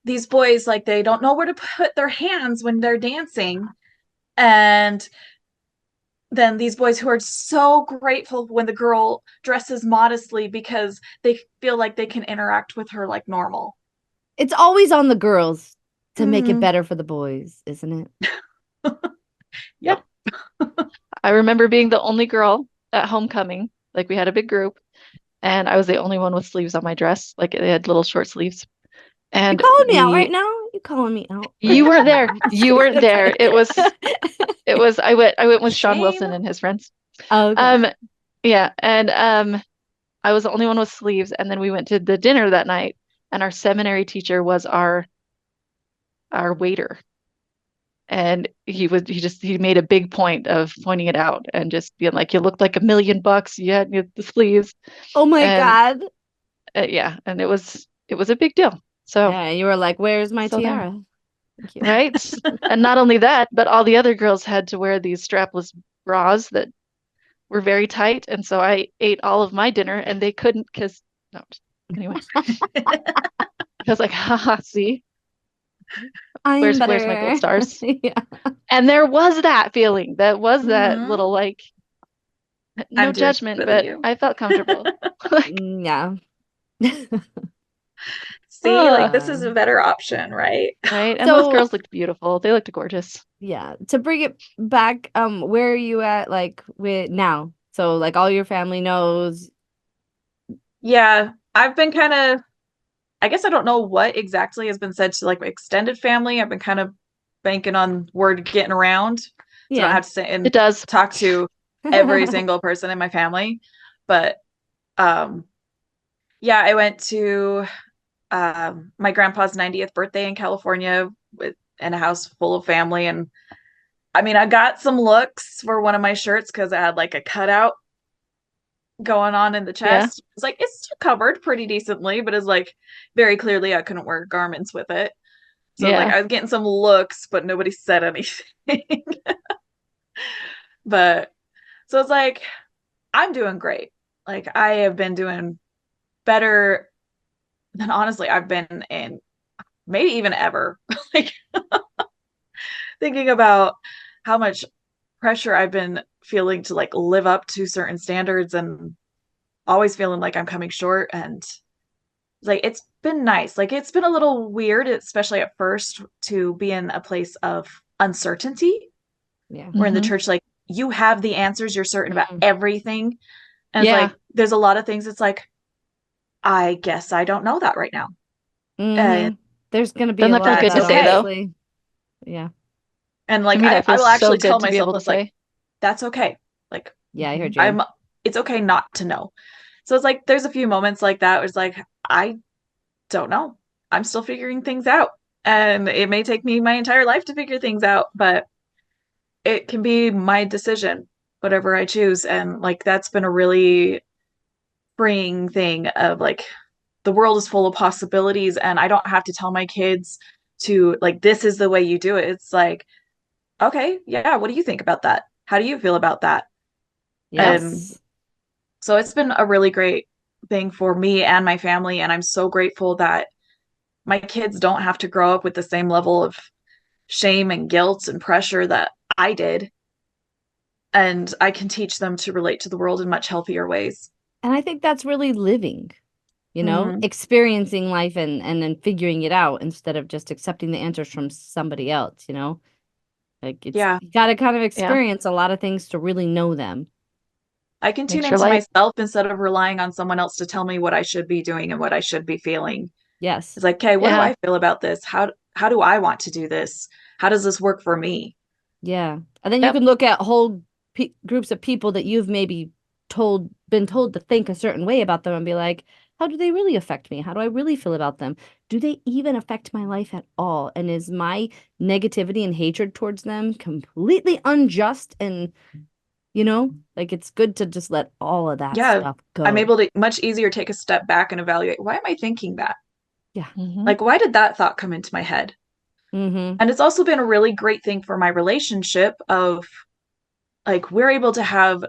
Speaker 1: these boys like they don't know where to put their hands when they're dancing and then these boys who are so grateful when the girl dresses modestly because they feel like they can interact with her like normal.
Speaker 2: It's always on the girls to make it
Speaker 1: Mm,
Speaker 2: better for the boys, isn't it?
Speaker 1: yep.
Speaker 3: yep. I remember being the only girl at homecoming. Like we had a big group, and I was the only one with sleeves on my dress. Like it had little short sleeves.
Speaker 2: You
Speaker 3: And
Speaker 2: calling me out right
Speaker 3: the
Speaker 2: now? You calling me out right
Speaker 3: you weren't
Speaker 2: now?
Speaker 3: there.
Speaker 2: I'm just
Speaker 3: You
Speaker 2: kidding.
Speaker 3: weren't
Speaker 2: Okay.
Speaker 3: there. It was I went with Sean
Speaker 1: Shame.
Speaker 3: Wilson and his friends.
Speaker 2: Oh, okay.
Speaker 3: Um yeah, and I was the only one with sleeves, and then we went to the dinner that night, and our seminary teacher was our waiter. And he made a big point of pointing it out and just being like, you looked like $1 million. You had the sleeves.
Speaker 2: Oh my
Speaker 3: And
Speaker 2: God.
Speaker 3: yeah, and it was a big deal. So
Speaker 2: Yeah, you were like, "Where's my
Speaker 3: so there,
Speaker 2: tiara?" Thank you.
Speaker 3: right? And not only that, but all the other girls had to wear these strapless bras that were very tight, and so I ate all of my dinner, and they couldn't because no. Anyway, I was like, haha, see,
Speaker 2: I'm
Speaker 3: where's my gold
Speaker 2: better.
Speaker 3: stars?
Speaker 2: Yeah.
Speaker 3: And there was that feeling, that was that
Speaker 1: Mm-hmm.
Speaker 3: little like
Speaker 1: I'm
Speaker 3: no
Speaker 1: doing
Speaker 3: judgment,
Speaker 1: better than
Speaker 3: but
Speaker 1: you.
Speaker 3: I felt comfortable. Like,
Speaker 2: Yeah.
Speaker 1: See, like
Speaker 3: uh,
Speaker 1: this is a
Speaker 2: God.
Speaker 1: better option, right?
Speaker 3: right? And those
Speaker 2: So,
Speaker 3: girls looked beautiful. They looked gorgeous.
Speaker 2: yeah, to bring it back, where are you at like with now? So like all your family knows.
Speaker 1: Yeah, I've been kind of, I guess I don't know what exactly has been said to like my extended family. I've been kind of banking on word getting around. So I don't
Speaker 2: Yeah.
Speaker 1: have to say
Speaker 3: It
Speaker 1: and
Speaker 3: does.
Speaker 1: talk to every single person in my family. But um yeah, I went to my grandpa's 90th birthday in California in a house full of family. And I mean, I got some looks for one of my shirts because I had like a cutout going on in the
Speaker 3: Yeah.
Speaker 1: chest. It's like it's still covered pretty decently, but it's like very clearly I couldn't wear garments with it. So like
Speaker 3: Yeah.
Speaker 1: I was getting some looks, but nobody said anything. But so it's like I'm doing great. Like I have been doing better than honestly I've been in maybe even ever. Like thinking about how much pressure I've been feeling to like live up to certain standards and always feeling like I'm coming short and like it's been nice. Like it's been a little weird, especially at first, to be in a place of uncertainty.
Speaker 2: Yeah.
Speaker 1: Where in the
Speaker 3: Hmm.
Speaker 1: church, like you have the answers, you're certain about
Speaker 2: Mm.
Speaker 1: everything. And it's
Speaker 3: Yeah.
Speaker 1: like there's a lot of things it's like, I guess I don't know that right now. And
Speaker 2: Mm-hmm. There's gonna be
Speaker 3: Doesn't
Speaker 2: a
Speaker 3: that feel
Speaker 2: lot of
Speaker 3: good
Speaker 1: that's
Speaker 3: to
Speaker 2: that,
Speaker 3: say though?
Speaker 1: okay.
Speaker 2: honestly. Yeah.
Speaker 1: And
Speaker 3: To
Speaker 1: like
Speaker 3: me, that
Speaker 1: I
Speaker 3: feels
Speaker 1: will
Speaker 3: so
Speaker 1: actually tell
Speaker 3: good to be
Speaker 1: myself
Speaker 3: able to
Speaker 1: this like
Speaker 3: say.
Speaker 1: that's okay. Like
Speaker 2: Yeah, I
Speaker 3: Hmm.
Speaker 2: heard you.
Speaker 1: I'm it's okay not to know. So it's like there's a few moments like that where it's like I don't know. I'm still figuring things out. And it may take me my entire life to figure things out, but it can be my decision, whatever I choose. And like that's been a really freeing thing of like the world is full of possibilities and I don't have to tell my kids to like this is the way you do it. It's like, okay, yeah, what do you think about that? How do you feel about that? And
Speaker 2: Yes.
Speaker 1: so it's been a really great thing for me and my family and I'm so grateful that my kids don't have to grow up with the same level of shame and guilt and pressure that I did. And I can teach them to relate to the world in much healthier ways.
Speaker 2: And I think that's really living,
Speaker 1: Mm-hmm.
Speaker 2: experiencing life and then figuring it out instead of just accepting the answers from somebody else. Like it's
Speaker 1: Yeah,
Speaker 2: you got to kind of
Speaker 3: Yeah.
Speaker 2: experience a lot of things to really know them.
Speaker 1: I can tune
Speaker 3: Makes your
Speaker 1: into
Speaker 3: life.
Speaker 1: myself instead of relying on someone else to tell me what I should be doing and what I should be feeling.
Speaker 2: Yes.
Speaker 1: It's like, okay, what do
Speaker 3: Yeah.
Speaker 1: I feel about this? How do I want to do this? How does this work for me?
Speaker 2: Yeah. And then you
Speaker 3: Yep.
Speaker 2: can look at whole groups of people that you've maybe been told to think a certain way about them and be like, how do they really affect me? How do I really feel about them? Do they even affect my life at all? And is my negativity and hatred towards them completely unjust? And, like it's good to just let all of that
Speaker 1: Yeah,
Speaker 2: stuff
Speaker 1: I'm
Speaker 2: go.
Speaker 1: able to much easier take a step back and evaluate, why am I thinking that?
Speaker 2: Yeah.
Speaker 3: Hmm.
Speaker 1: Like, why did that thought come into my head?
Speaker 2: Mm-hmm.
Speaker 1: And it's also been a really great thing for my relationship of like we're able to have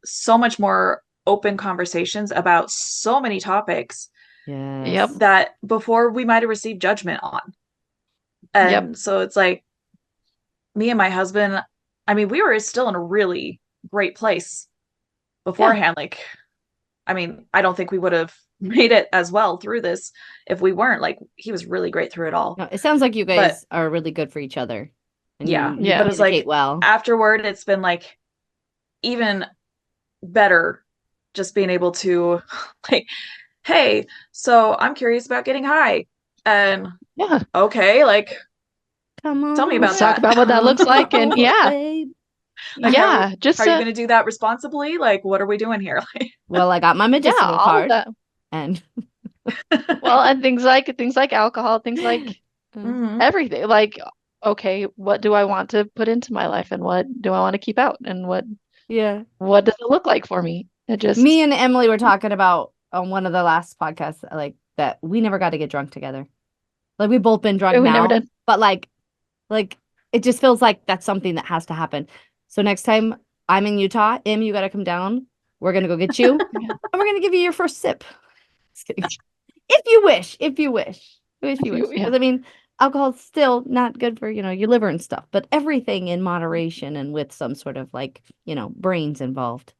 Speaker 1: so much more open conversations about so many topics
Speaker 3: Yep.
Speaker 2: Yes.
Speaker 1: that before we might have received judgment on.
Speaker 3: Yep.
Speaker 1: And so it's like me and my husband, I mean, we were still in a really great place
Speaker 3: Yeah.
Speaker 1: beforehand. Like, I mean, I don't think we would have made it as well through this if we weren't. Like, he was really great through it all.
Speaker 2: No, it sounds like you
Speaker 1: But
Speaker 2: guys are really good for each other and you
Speaker 1: yeah,
Speaker 2: you
Speaker 1: but
Speaker 3: Yeah.
Speaker 1: it's
Speaker 2: communicate
Speaker 1: like
Speaker 2: well.
Speaker 1: afterward, it's been like even better just being able to, like, hey, so I'm curious about getting high. And
Speaker 3: Yeah.
Speaker 1: okay, like,
Speaker 2: Come
Speaker 1: tell me
Speaker 2: on,
Speaker 3: Let's
Speaker 1: about
Speaker 3: talk
Speaker 1: that.
Speaker 3: about what that
Speaker 2: come
Speaker 3: looks like. And
Speaker 2: close,
Speaker 3: yeah.
Speaker 2: babe.
Speaker 1: Like,
Speaker 2: Yeah.
Speaker 3: Yeah.
Speaker 1: how
Speaker 3: Just
Speaker 1: are you going to do that responsibly? Like, what are we doing here?
Speaker 2: Well, I got my
Speaker 3: yeah,
Speaker 2: medicinal
Speaker 3: all of
Speaker 2: card
Speaker 3: that.
Speaker 2: and
Speaker 3: Well, and things like alcohol, things like
Speaker 2: uh,
Speaker 1: Hmm.
Speaker 3: everything. Like, okay, what do I want to put into my life and what do I want to keep out? And
Speaker 2: yeah.
Speaker 3: what does it look like for me? It
Speaker 2: Me
Speaker 3: just
Speaker 2: and Emily were talking about on one of the last podcasts, like that we never got to get drunk together. Like we've both been drunk
Speaker 3: we never
Speaker 2: now,
Speaker 3: did.
Speaker 2: but like it just feels like that's something that has to happen. So next time I'm in Utah, Em, you got to come down. We're gonna go get you,
Speaker 3: Yeah.
Speaker 2: and we're gonna give you your first sip. Just kidding. If you wish, if you wish, if you wish,
Speaker 3: Yeah.
Speaker 2: because I mean, alcohol's still not good for your liver and stuff, but everything in moderation and with some sort of like brains involved.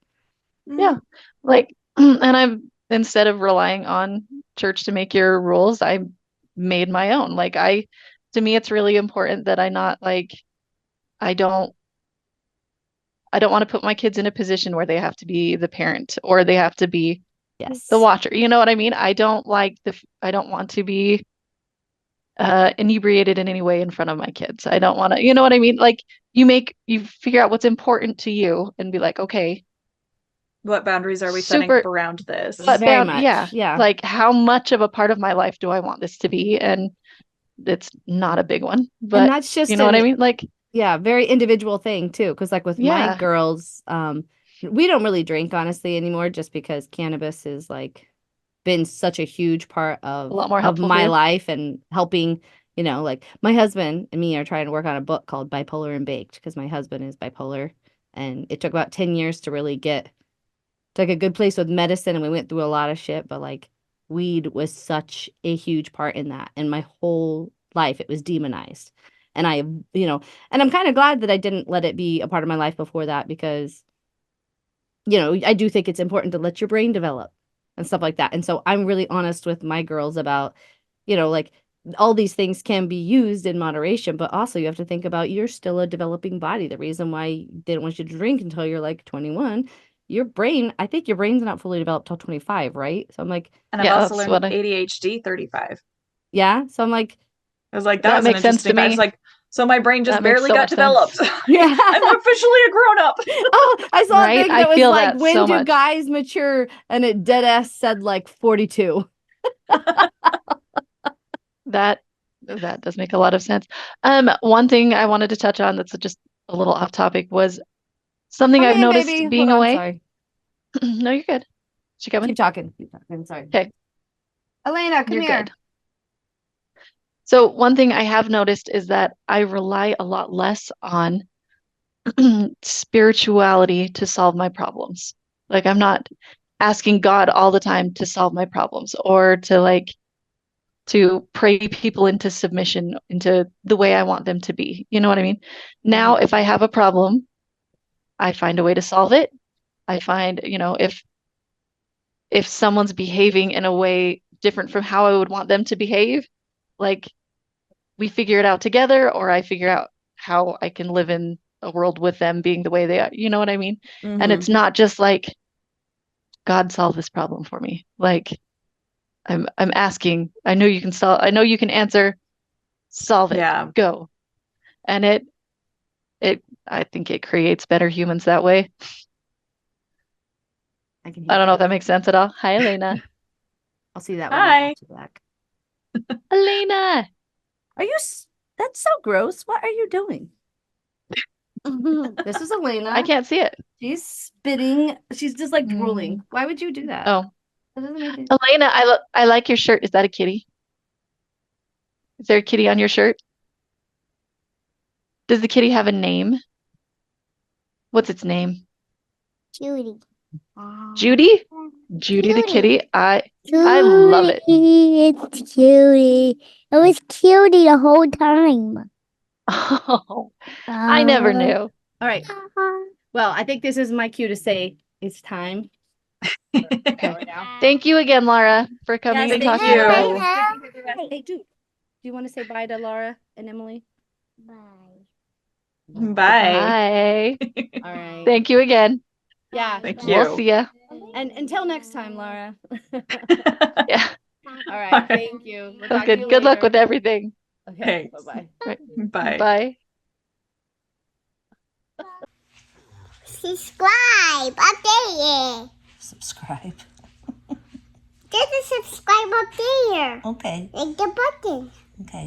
Speaker 3: Yeah.
Speaker 1: Hmm.
Speaker 3: Like, and I've instead of relying on church to make your rules, I made my own. To me, it's really important that I don't, I don't want to put my kids in a position where they have to be the parent or they have to be the
Speaker 2: Yes.
Speaker 3: watcher. You know what I mean? I don't want to be inebriated in any way in front of my kids. I don't want to, you know what I mean? Like you figure out what's important to you and be like, okay,
Speaker 1: What boundaries are we setting up
Speaker 3: super,
Speaker 1: around this?
Speaker 3: but
Speaker 2: Very
Speaker 3: yeah,
Speaker 2: much. Yeah.
Speaker 3: like how much of a part of my life do I want this to be? And it's not a big one,
Speaker 2: And
Speaker 3: but
Speaker 2: that's
Speaker 3: you
Speaker 2: just
Speaker 3: know what
Speaker 2: an
Speaker 3: I mean? Like,
Speaker 2: yeah, very individual thing too. Because like with my
Speaker 3: yeah,
Speaker 2: girls, we don't really drink honestly anymore just because cannabis is like been such a huge part
Speaker 3: a
Speaker 2: of
Speaker 3: lot more helpful for
Speaker 2: my
Speaker 3: you.
Speaker 2: life and helping, like my husband and me are trying to work on a book called Bipolar and Baked because my husband is bipolar and it took about 10 years to really get to like a good place with medicine and we went through a lot of shit, but like weed was such a huge part in that. And my whole life it was demonized. And and I'm kind of glad that I didn't let it be a part of my life before that because I do think it's important to let your brain develop and stuff like that. And so I'm really honest with my girls about, like all these things can be used in moderation, but also you have to think about you're still a developing body. The reason why they don't want you to drink until you're like 21, I think your brain's not fully developed till 25, right? So I'm like,
Speaker 1: And I've
Speaker 3: Yeah,
Speaker 1: also
Speaker 3: that's
Speaker 1: learned
Speaker 3: what I,
Speaker 1: ADHD 35.
Speaker 2: yeah. So I'm like,
Speaker 1: I was like, that
Speaker 3: that
Speaker 1: was an
Speaker 3: makes sense to
Speaker 1: interesting fact. It's
Speaker 3: me.
Speaker 1: like, so my brain just
Speaker 3: That makes
Speaker 1: barely
Speaker 3: so
Speaker 1: got
Speaker 3: much sense.
Speaker 1: developed.
Speaker 2: yeah.
Speaker 1: I'm officially a grown up.
Speaker 2: Oh, I saw a
Speaker 3: Right?
Speaker 2: thing
Speaker 3: I
Speaker 2: that was
Speaker 3: feel
Speaker 2: like,
Speaker 3: that
Speaker 2: when
Speaker 3: so
Speaker 2: do
Speaker 3: much.
Speaker 2: guys mature? And it dead ass said like 42.
Speaker 3: That that does make a lot of sense. One thing I wanted to touch on that's just a little off topic was something
Speaker 2: Come
Speaker 3: I've
Speaker 2: in,
Speaker 3: noticed
Speaker 2: baby. Hold
Speaker 3: being
Speaker 2: on.
Speaker 3: away.
Speaker 2: Sorry.
Speaker 3: No, you're good. She coming?
Speaker 2: Keep talking. Keep talking. Sorry.
Speaker 3: Okay,
Speaker 2: Elena, come
Speaker 3: you're good.
Speaker 2: here.
Speaker 3: So one thing I have noticed is that I rely a lot less on spirituality to solve my problems. Like I'm not asking God all the time to solve my problems or to pray people into submission into the way I want them to be. You know what I mean? Now,
Speaker 2: Mhm.
Speaker 3: if I have a problem, I find a way to solve it. I find, if someone's behaving in a way different from how I would want them to behave, like we figure it out together, or I figure out how I can live in a world with them being the way they are. You know what I mean? And
Speaker 1: Hmm.
Speaker 3: it's not just like, God solve this problem for me. Like I'm asking, I know you can answer, solve it,
Speaker 1: Yeah.
Speaker 3: go. And I think it creates better humans that way.
Speaker 2: I can
Speaker 3: I
Speaker 2: hear
Speaker 3: don't know if
Speaker 2: you.
Speaker 3: that makes sense at all. Hi, Elena.
Speaker 2: I'll see that when
Speaker 1: Hi.
Speaker 2: I watch it back.
Speaker 3: Elena.
Speaker 2: Are you? That's so gross. What are you doing? This is Elena.
Speaker 3: I can't see it.
Speaker 2: She's spitting. She's just like drooling. Why would you do that?
Speaker 3: Oh,
Speaker 2: That doesn't make any
Speaker 3: Elena, I like your shirt. Is that a kitty? Is there a kitty on your shirt? Does the kitty have a name? What's its name?
Speaker 4: Judy.
Speaker 3: Judy? Judy the
Speaker 4: Cutie.
Speaker 3: kitty. I love it.
Speaker 4: It's cutie. It was cutie the whole time.
Speaker 3: Oh, I never knew.
Speaker 2: All right. Well, I think this is my cue to say it's time.
Speaker 3: Okay. Thank you again, Laura, for coming
Speaker 2: Yes,
Speaker 3: and
Speaker 2: thank
Speaker 3: talking
Speaker 1: you.
Speaker 3: about
Speaker 4: Bye.
Speaker 2: Hey, dude, do you want to say bye to Laura and Emily?
Speaker 4: Bye.
Speaker 1: Bye.
Speaker 3: Bye.
Speaker 2: All right.
Speaker 3: Thank you again.
Speaker 2: Yeah.
Speaker 1: Thank
Speaker 3: We'll
Speaker 1: you.
Speaker 3: see ya.
Speaker 2: And until next time, Laura.
Speaker 3: Yeah.
Speaker 2: All right. Thank you. We'll talk to you
Speaker 3: Good luck
Speaker 2: later.
Speaker 3: with everything.
Speaker 2: Okay.
Speaker 1: Thanks.
Speaker 2: Bye-bye.
Speaker 1: Bye.
Speaker 3: Bye.
Speaker 4: Subscribe up there.
Speaker 5: Subscribe.
Speaker 4: There's a subscribe up there.
Speaker 5: Okay.
Speaker 4: Like the button.
Speaker 5: Okay.